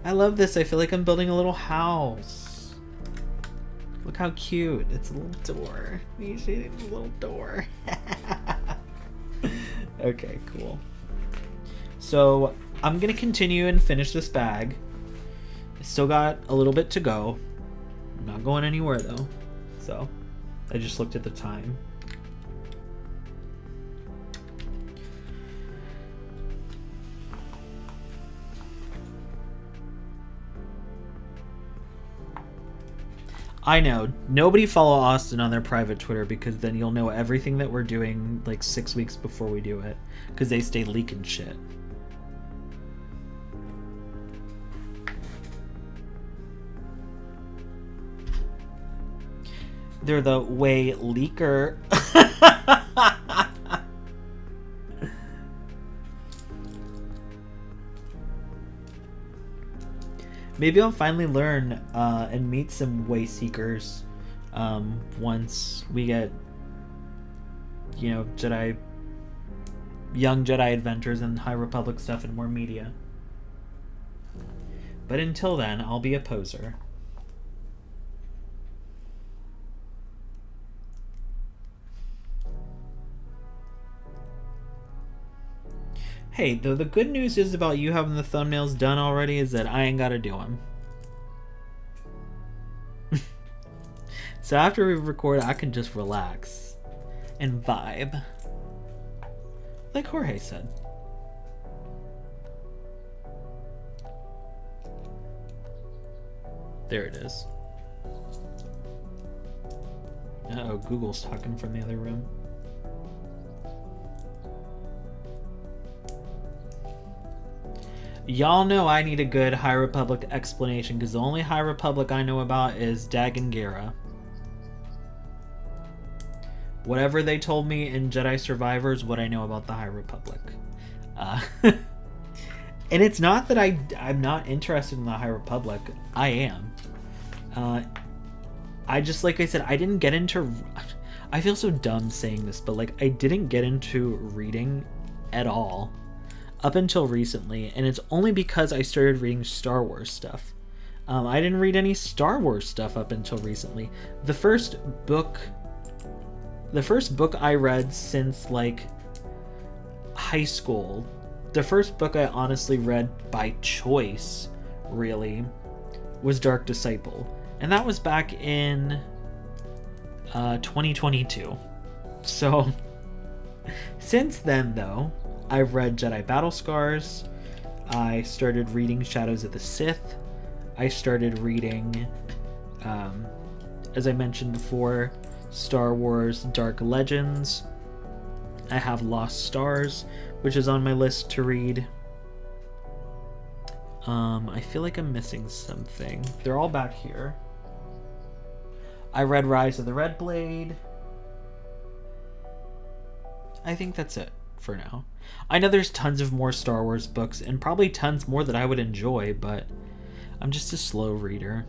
I love this. I feel like I'm building a little house. Look how cute. It's a little door. You see it's a little door. Okay, cool. So, I'm going to continue and finish this bag. I still got a little bit to go. I'm not going anywhere, though. So, I just looked at the time. I know. Nobody follow Austin on their private Twitter because then you'll know everything that we're doing like 6 weeks before we do it. Because they stay leaking shit. They're the way leaker. Maybe I'll finally learn and meet some way seekers once we get, you know, young Jedi adventures and High Republic stuff and more media. But until then, I'll be a poser. Hey, though the good news is about you having the thumbnails done already is that I ain't gotta do them. So after we record, I can just relax and vibe. Like Jorge said. There it is. Uh-oh, Google's talking from the other room. Y'all know I need a good High Republic explanation because the only High Republic I know about is Dagon Gera. Whatever they told me in Jedi Survivor is what I know about the High Republic. And it's not that I'm not interested in the High Republic. I am. I just, like I said, I didn't get into... I feel so dumb saying this, but like I didn't get into reading at all up until recently, and it's only because I started reading Star Wars stuff. I didn't read any Star Wars stuff up until recently. The first book I read since like high school, the first book I honestly read by choice, really, was Dark Disciple, and that was back in 2022. So since then, though, I've read Jedi Battle Scars, I started reading Shadows of the Sith, I started reading, as I mentioned before, Star Wars Dark Legends. I have Lost Stars, which is on my list to read. I feel like I'm missing something. They're all back here. I read Rise of the Red Blade. I think that's it for now. I know there's tons of more Star Wars books, and probably tons more that I would enjoy, but I'm just a slow reader.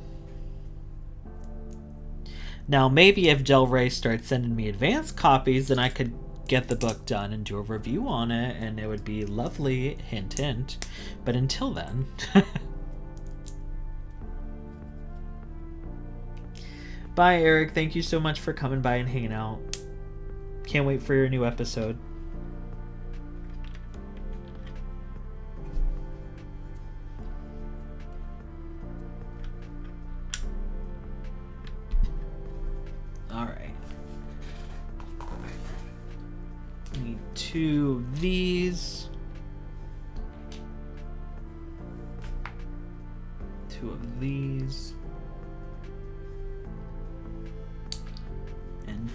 Now, maybe if Del Rey starts sending me advanced copies, then I could get the book done and do a review on it, and it would be lovely, hint hint. But until then... Bye, Eric. Thank you so much for coming by and hanging out. Can't wait for your new episode. Alright. Need 2 of these. 2 of these. And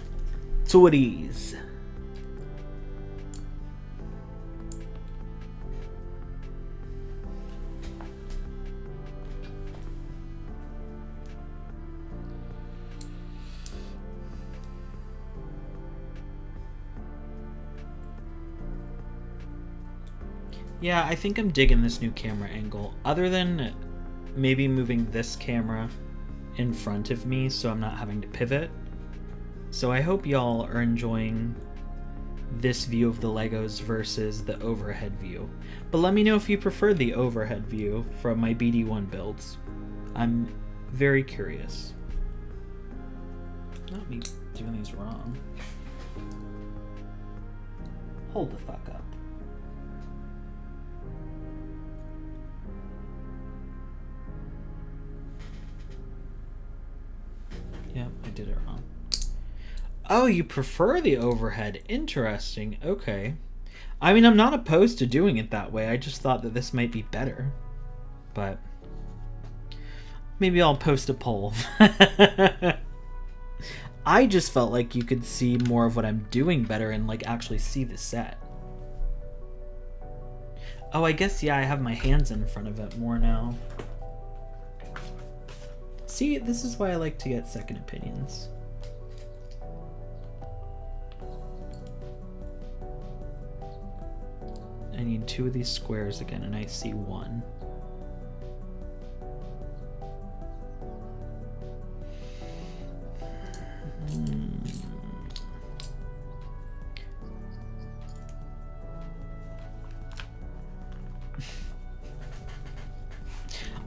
2 of these. Yeah, I think I'm digging this new camera angle. Other than maybe moving this camera in front of me so I'm not having to pivot. So I hope y'all are enjoying this view of the Legos versus the overhead view. But let me know if you prefer the overhead view from my BD1 builds. I'm very curious. Not me doing these wrong. Hold the fuck up. Yep, I did it wrong. Oh, you prefer the overhead. Interesting. Okay. I mean, I'm not opposed to doing it that way. I just thought that this might be better. But maybe I'll post a poll. I just felt like you could see more of what I'm doing better and like actually see the set. Oh, I guess, yeah, I have my hands in front of it more now. See, this is why I like to get second opinions. I need 2 of these squares again, and I see 1.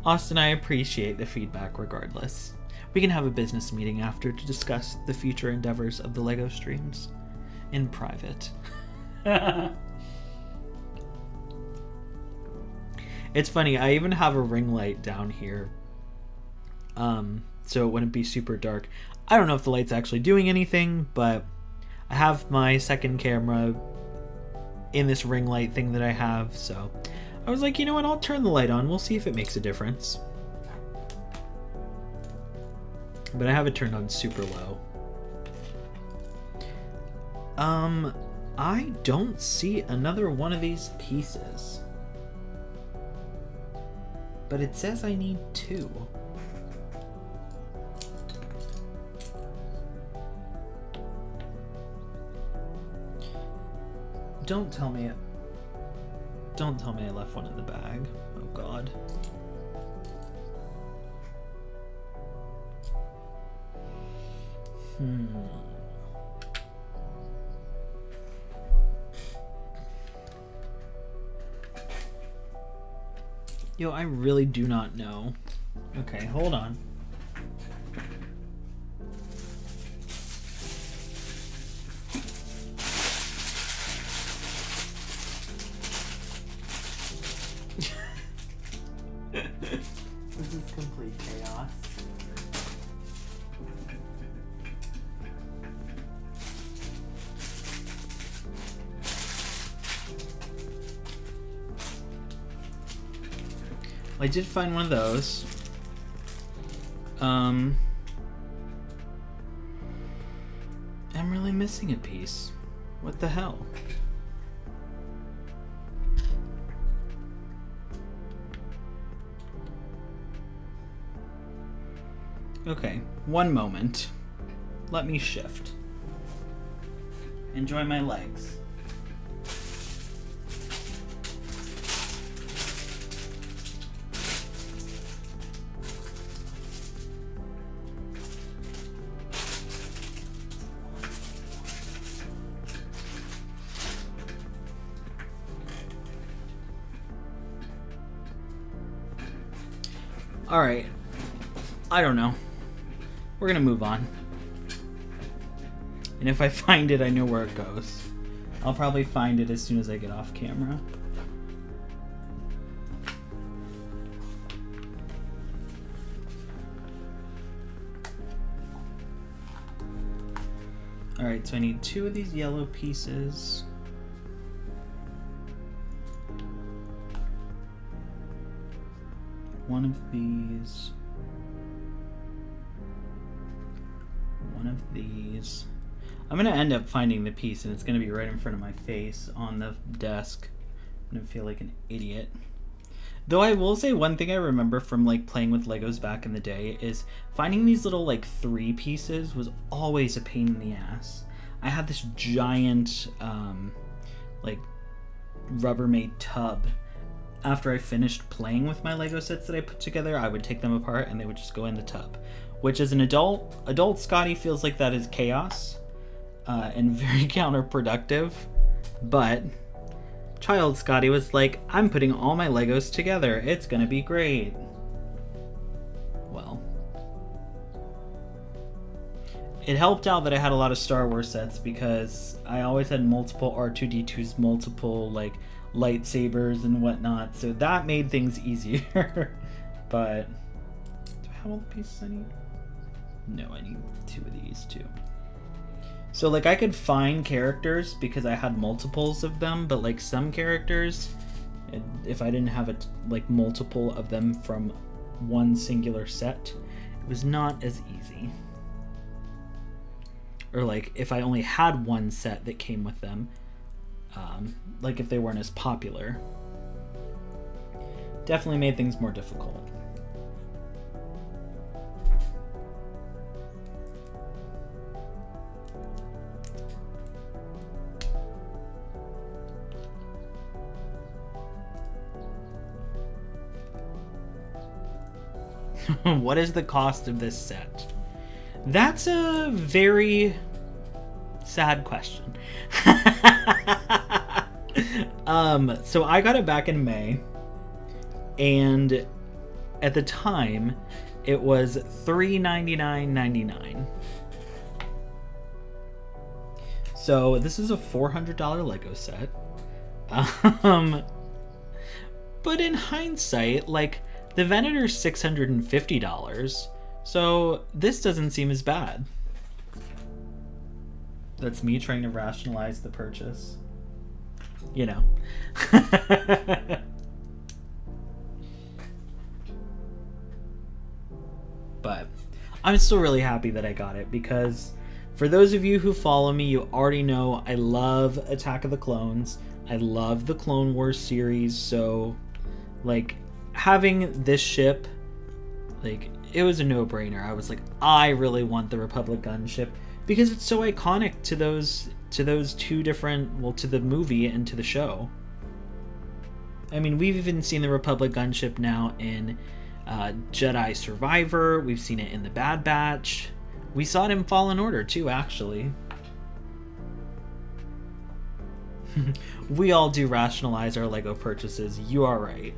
Austin, I appreciate the feedback regardless. We can have a business meeting after to discuss the future endeavors of the LEGO streams in private. It's funny, I even have a ring light down here, so it wouldn't be super dark. I don't know if the light's actually doing anything, but I have my second camera in this ring light thing that I have, so I was like, you know what, I'll turn the light on, we'll see if it makes a difference. But I have it turned on super low. I don't see another one of these pieces. But it says I need 2. Don't tell me I left one in the bag. Oh god. Yo, I really do not know. Okay, hold on. This is complete chaos. I did find one of those. I'm really missing a piece. What the hell? Okay, one moment. Let me shift. Enjoy my legs. Alright. I don't know. We're gonna move on. And if I find it, I know where it goes. I'll probably find it as soon as I get off camera. Alright, so I need 2 of these yellow pieces. One of these. One of these. I'm gonna end up finding the piece and it's gonna be right in front of my face on the desk. I'm gonna feel like an idiot. Though I will say one thing I remember from like playing with Legos back in the day is finding these little like 3 pieces was always a pain in the ass. I had this giant like Rubbermaid tub. After I finished playing with my Lego sets that I put together, I would take them apart and they would just go in the tub. Which as an adult Scotty feels like that is chaos and very counterproductive. But child Scotty was like, I'm putting all my Legos together. It's gonna be great. Well, it helped out that I had a lot of Star Wars sets because I always had multiple R2-D2s, multiple like lightsabers and whatnot, so that made things easier. But do I have all the pieces I need? No, I need 2 of these too. So like I could find characters because I had multiples of them, but like some characters, if I didn't have like multiple of them from one singular set, it was not as easy. Or like if I only had one set that came with them, like if they weren't as popular, definitely made things more difficult. What is the cost of this set? That's a very sad question. So I got it back in May, and at the time it was $399.99. So this is a $400 Lego set. But in hindsight, like, the Venator's $650, so this doesn't seem as bad. That's me trying to rationalize the purchase. You know. But I'm still really happy that I got it because for those of you who follow me, you already know I love Attack of the Clones. I love the Clone Wars series, so like having this ship, like, it was a no-brainer. I was like, I really want the Republic Gunship because it's so iconic to those 2 different, well, to the movie and to the show. I mean, we've even seen the Republic Gunship now in Jedi Survivor. We've seen it in the Bad Batch. We saw it in Fallen Order too, actually. We all do rationalize our Lego purchases. You are right.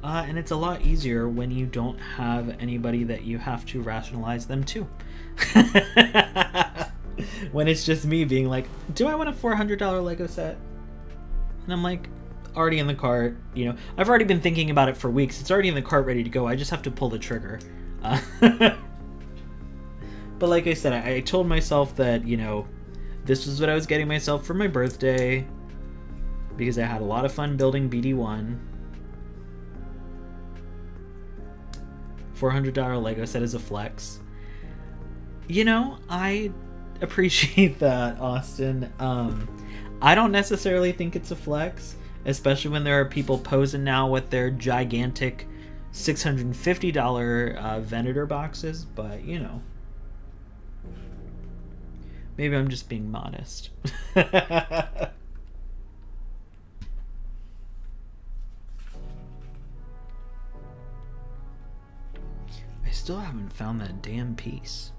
And it's a lot easier when you don't have anybody that you have to rationalize them to. When it's just me being like, do I want a $400 Lego set? And I'm like, already in the cart. You know, I've already been thinking about it for weeks. It's already in the cart, ready to go. I just have to pull the trigger. But like I said, I told myself that, you know, this was what I was getting myself for my birthday, because I had a lot of fun building BD1. $400 Lego set is a flex. You know, I appreciate that, Austin. I don't necessarily think it's a flex, especially when there are people posing now with their gigantic $650 Venator boxes, but you know, maybe I'm just being modest. I still haven't found that damn piece.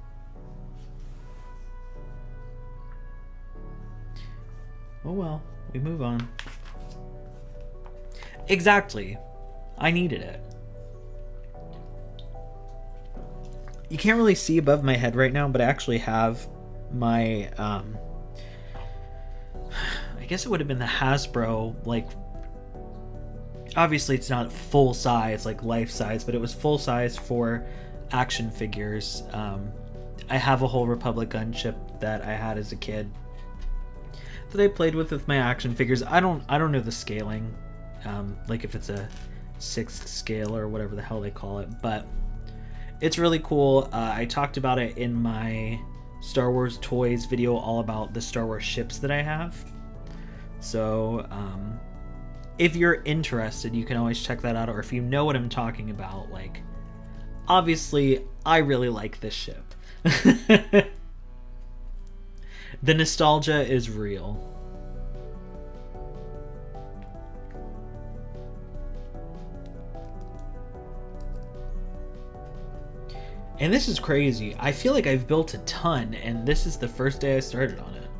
Oh well, we move on. Exactly. I needed it. You can't really see above my head right now, but I actually have my, I guess it would have been the Hasbro, like, obviously it's not full size, like life size, but it was full size for action figures. I have a whole Republic Gunship that I had as a kid that I played with my action figures. I don't know the scaling, like if it's a 6th scale or whatever the hell they call it, but it's really cool. I talked about it in my Star Wars toys video, all about the Star Wars ships that I have. So if you're interested, you can always check that out, or if you know what I'm talking about, like, obviously I really like this ship. The nostalgia is real. And this is crazy. I feel like I've built a ton, and this is the first day I started on it.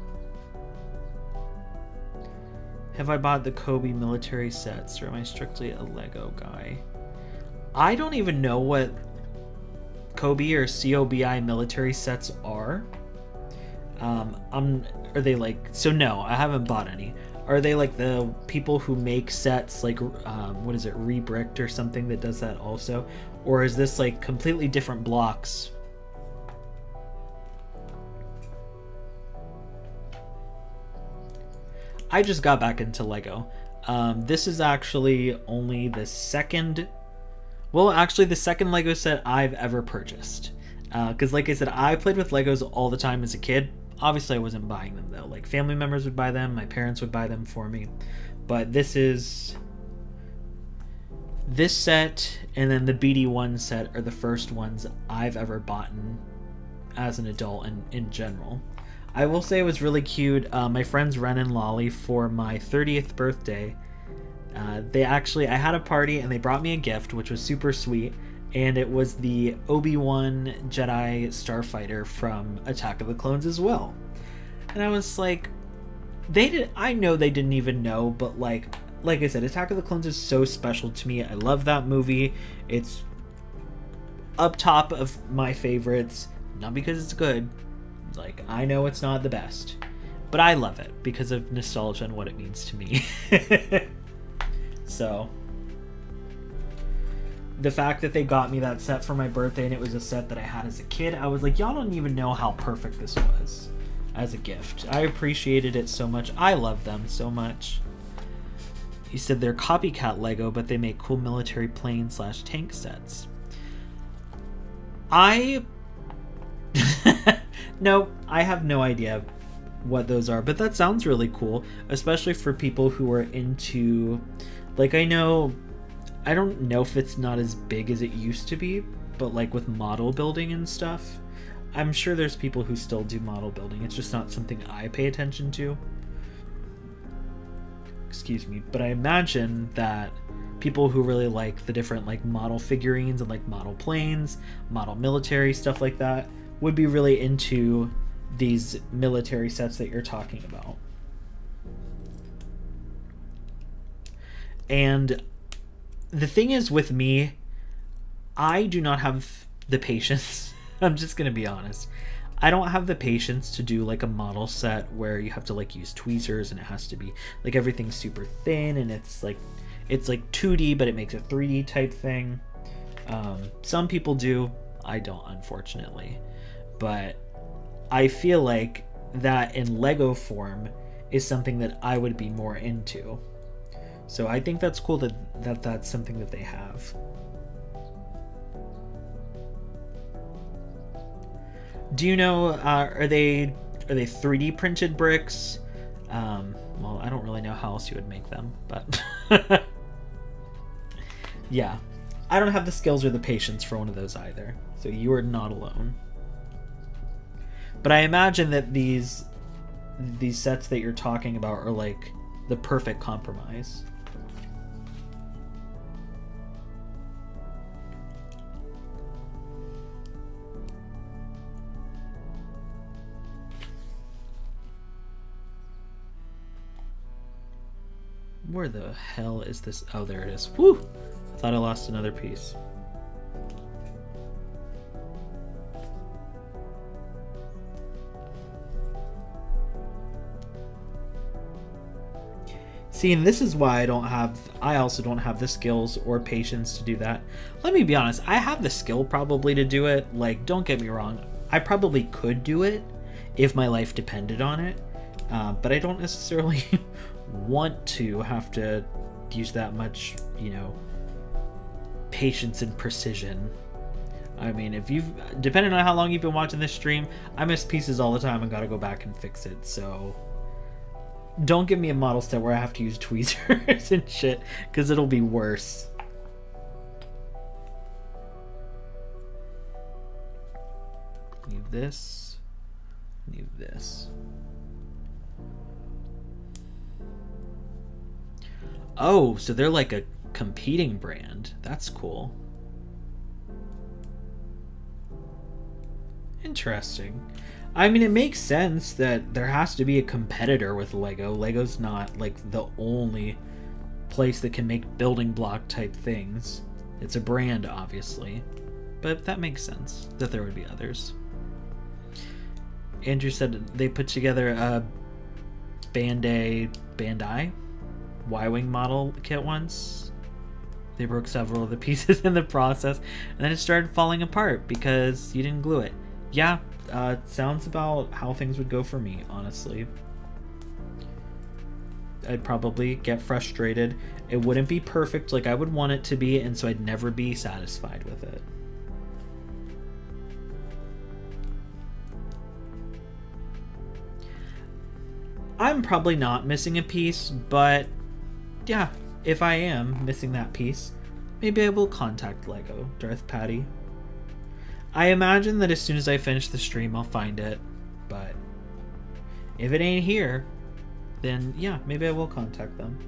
Have I bought the Kobe military sets, or am I strictly a Lego guy? I don't even know what Kobe or COBI military sets are. Are they like, so no, I haven't bought any. Are they like the people who make sets, like, what is it, Rebricked or something that does that also? Or is this like completely different blocks? I just got back into Lego. This is actually only the second, well, actually the second Lego set I've ever purchased. Because like I said, I played with Legos all the time as a kid. Obviously I wasn't buying them though. Like, family members would buy them, my parents would buy them for me. But this set and then the BD1 set are the first ones I've ever bought as an adult and in general. I will say it was really cute. My friends Ren and Lolly, for my 30th birthday, I had a party and they brought me a gift, which was super sweet. And it was the Obi-Wan Jedi Starfighter from Attack of the Clones as well. And I was like, I know they didn't even know, but like I said, Attack of the Clones is so special to me. I love that movie. It's up top of my favorites, not because it's good. Like, I know it's not the best, but I love it because of nostalgia and what it means to me. So the fact that they got me that set for my birthday and it was a set that I had as a kid, I was like, y'all don't even know how perfect this was as a gift. I appreciated it so much. I love them so much. He said they're copycat Lego, but they make cool military plane / tank sets. No, I have no idea what those are, but that sounds really cool, especially for people who are into, like, I don't know if it's not as big as it used to be, but like with model building and stuff, I'm sure there's people who still do model building. It's just not something I pay attention to. Excuse me. But I imagine that people who really like the different like model figurines and like model planes, model military, stuff like that, would be really into these military sets that you're talking about. And The thing is with me, I do not have the patience. I'm just going to be honest. I don't have the patience to do like a model set where you have to like use tweezers and it has to be like everything's super thin and it's like 2D but it makes a 3D type thing. Some people do. I don't, unfortunately. But I feel like that in Lego form is something that I would be more into. So I think that's cool that that's something that they have. Do you know, are they 3D printed bricks? Well, I don't really know how else you would make them, but yeah. I don't have the skills or the patience for one of those either. So you are not alone. But I imagine that these sets that you're talking about are like the perfect compromise. Where the hell is this? Oh, there it is. Whew! I thought I lost another piece. See, and this is why I also don't have the skills or patience to do that. Let me be honest, I have the skill probably to do it. Like, don't get me wrong, I probably could do it if my life depended on it. But I don't necessarily want to have to use that much, patience and precision. I mean, depending on how long you've been watching this stream, I miss pieces all the time and gotta go back and fix it, so don't give me a model set where I have to use tweezers and shit, because it'll be worse. Need this. Need this. Oh, so they're like a competing brand. That's cool. Interesting. I mean, it makes sense that there has to be a competitor with Lego. Lego's not like the only place that can make building block type things. It's a brand, obviously, but that makes sense that there would be others. Andrew said they put together a Bandai Y-Wing model kit once. They broke several of the pieces in the process, and then it started falling apart because you didn't glue it. Yeah, sounds about how things would go for me, honestly. I'd probably get frustrated. It wouldn't be perfect like I would want it to be, and so I'd never be satisfied with it. I'm probably not missing a piece, but yeah, if I am missing that piece, maybe I will contact Lego, Darth Patty. I imagine that as soon as I finish the stream, I'll find it, but if it ain't here, then yeah, maybe I will contact them.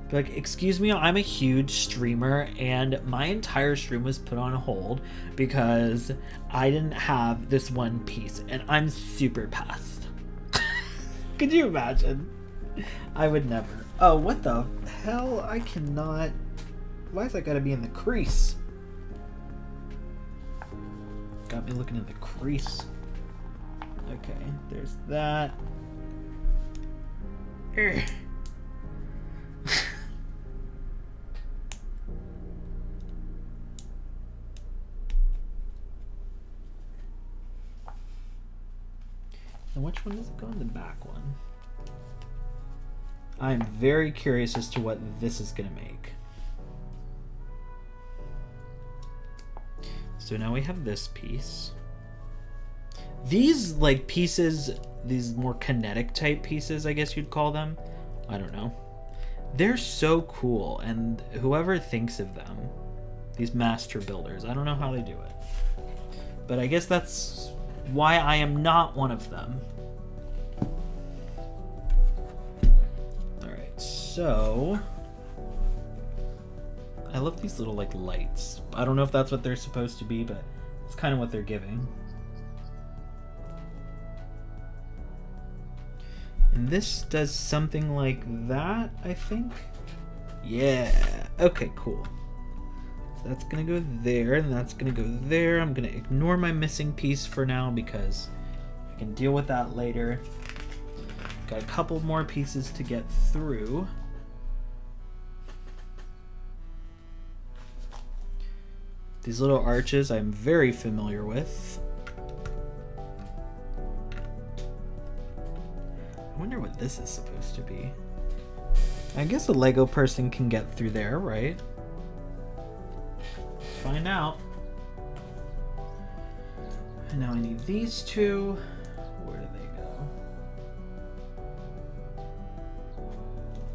Be like, excuse me, I'm a huge streamer, and my entire stream was put on hold because I didn't have this one piece, and I'm super pissed. Could you imagine? I would never. Oh, what the hell? I cannot. Why is that gotta be in the crease? Got me looking at the crease. Okay, there's that. And which one does it go in the back one? I'm very curious as to what this is gonna make. So now we have this piece. These like pieces, these more kinetic type pieces, I guess you'd call them. I don't know. They're so cool, and whoever thinks of them, these master builders, I don't know how they do it. But I guess that's why I am not one of them. Alright, so I love these little like lights. I don't know if that's what they're supposed to be, but it's kind of what they're giving. And this does something like that, I think. Yeah. Okay, cool. So that's gonna go there, and that's gonna go there. I'm gonna ignore my missing piece for now because I can deal with that later. Got a couple more pieces to get through. These little arches I'm very familiar with. I wonder what this is supposed to be. I guess a Lego person can get through there, right? Find out. And now I need these two. Where do they go?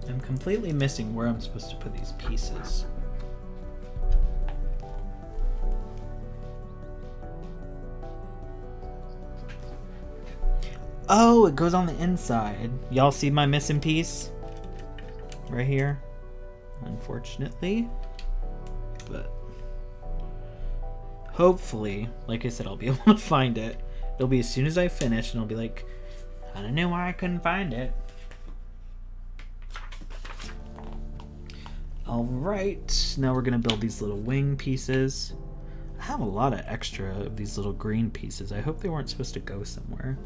I'm completely missing where I'm supposed to put these pieces. Oh, it goes on the inside. Y'all see my missing piece? Right here. Unfortunately. But hopefully, like I said, I'll be able to find it. It'll be as soon as I finish, and I'll be like, I don't know why I couldn't find it. Alright, now we're gonna build these little wing pieces. I have a lot of extra of these little green pieces. I hope they weren't supposed to go somewhere.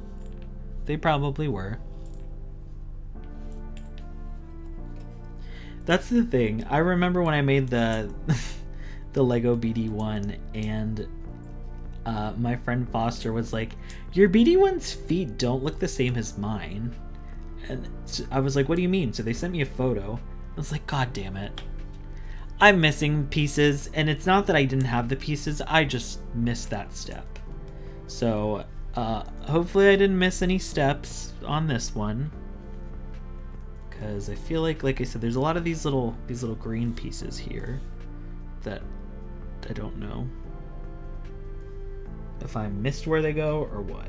They probably were. That's the thing. I remember when I made the the Lego BD1, and my friend Foster was like, your BD1's feet don't look the same as mine. And so I was like, what do you mean? So they sent me a photo. I was like, God damn it. I'm missing pieces, and it's not that I didn't have the pieces, I just missed that step. So hopefully I didn't miss any steps on this one, because I feel like I said, there's a lot of these little green pieces here that I don't know if I missed where they go or what.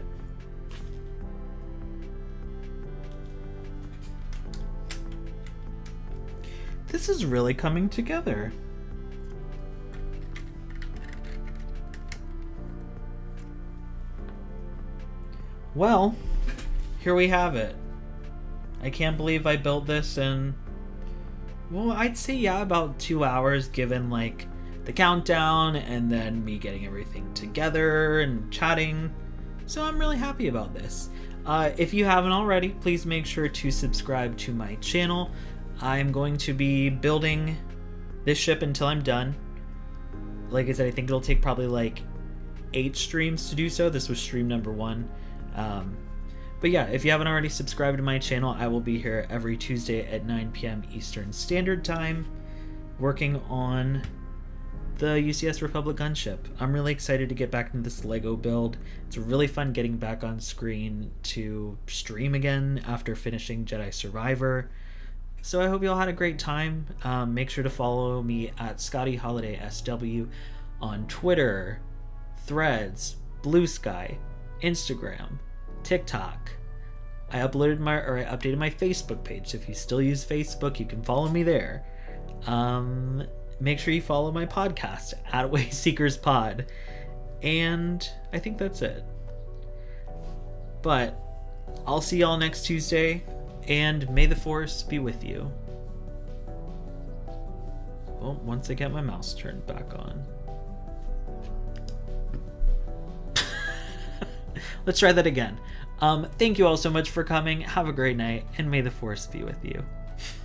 This is really coming together. Well, here we have it. I can't believe I built this in, well, I'd say, yeah, about 2 hours, given like the countdown and then me getting everything together and chatting. So I'm really happy about this. If you haven't already, please make sure to subscribe to my channel. I'm going to be building this ship until I'm done. Like I said, I think it'll take probably like 8 streams to do so. This was stream number 1. But yeah, if you haven't already subscribed to my channel, I will be here every Tuesday at 9 p.m. Eastern Standard Time, working on the UCS Republic Gunship. I'm really excited to get back into this Lego build. It's really fun getting back on screen to stream again after finishing Jedi Survivor. So I hope you all had a great time. Make sure to follow me at Scotty Holiday SW on Twitter, Threads, Blue Sky, Instagram, TikTok. I updated my Facebook page, so if you still use Facebook, you can follow me there. Make sure you follow my podcast at Wayseekers Pod, and I think that's it. But I'll see y'all next Tuesday, and may the Force be with you. Well, once I get my mouse turned back on. Let's try that again. Thank you all so much for coming. Have a great night, and may the Force be with you.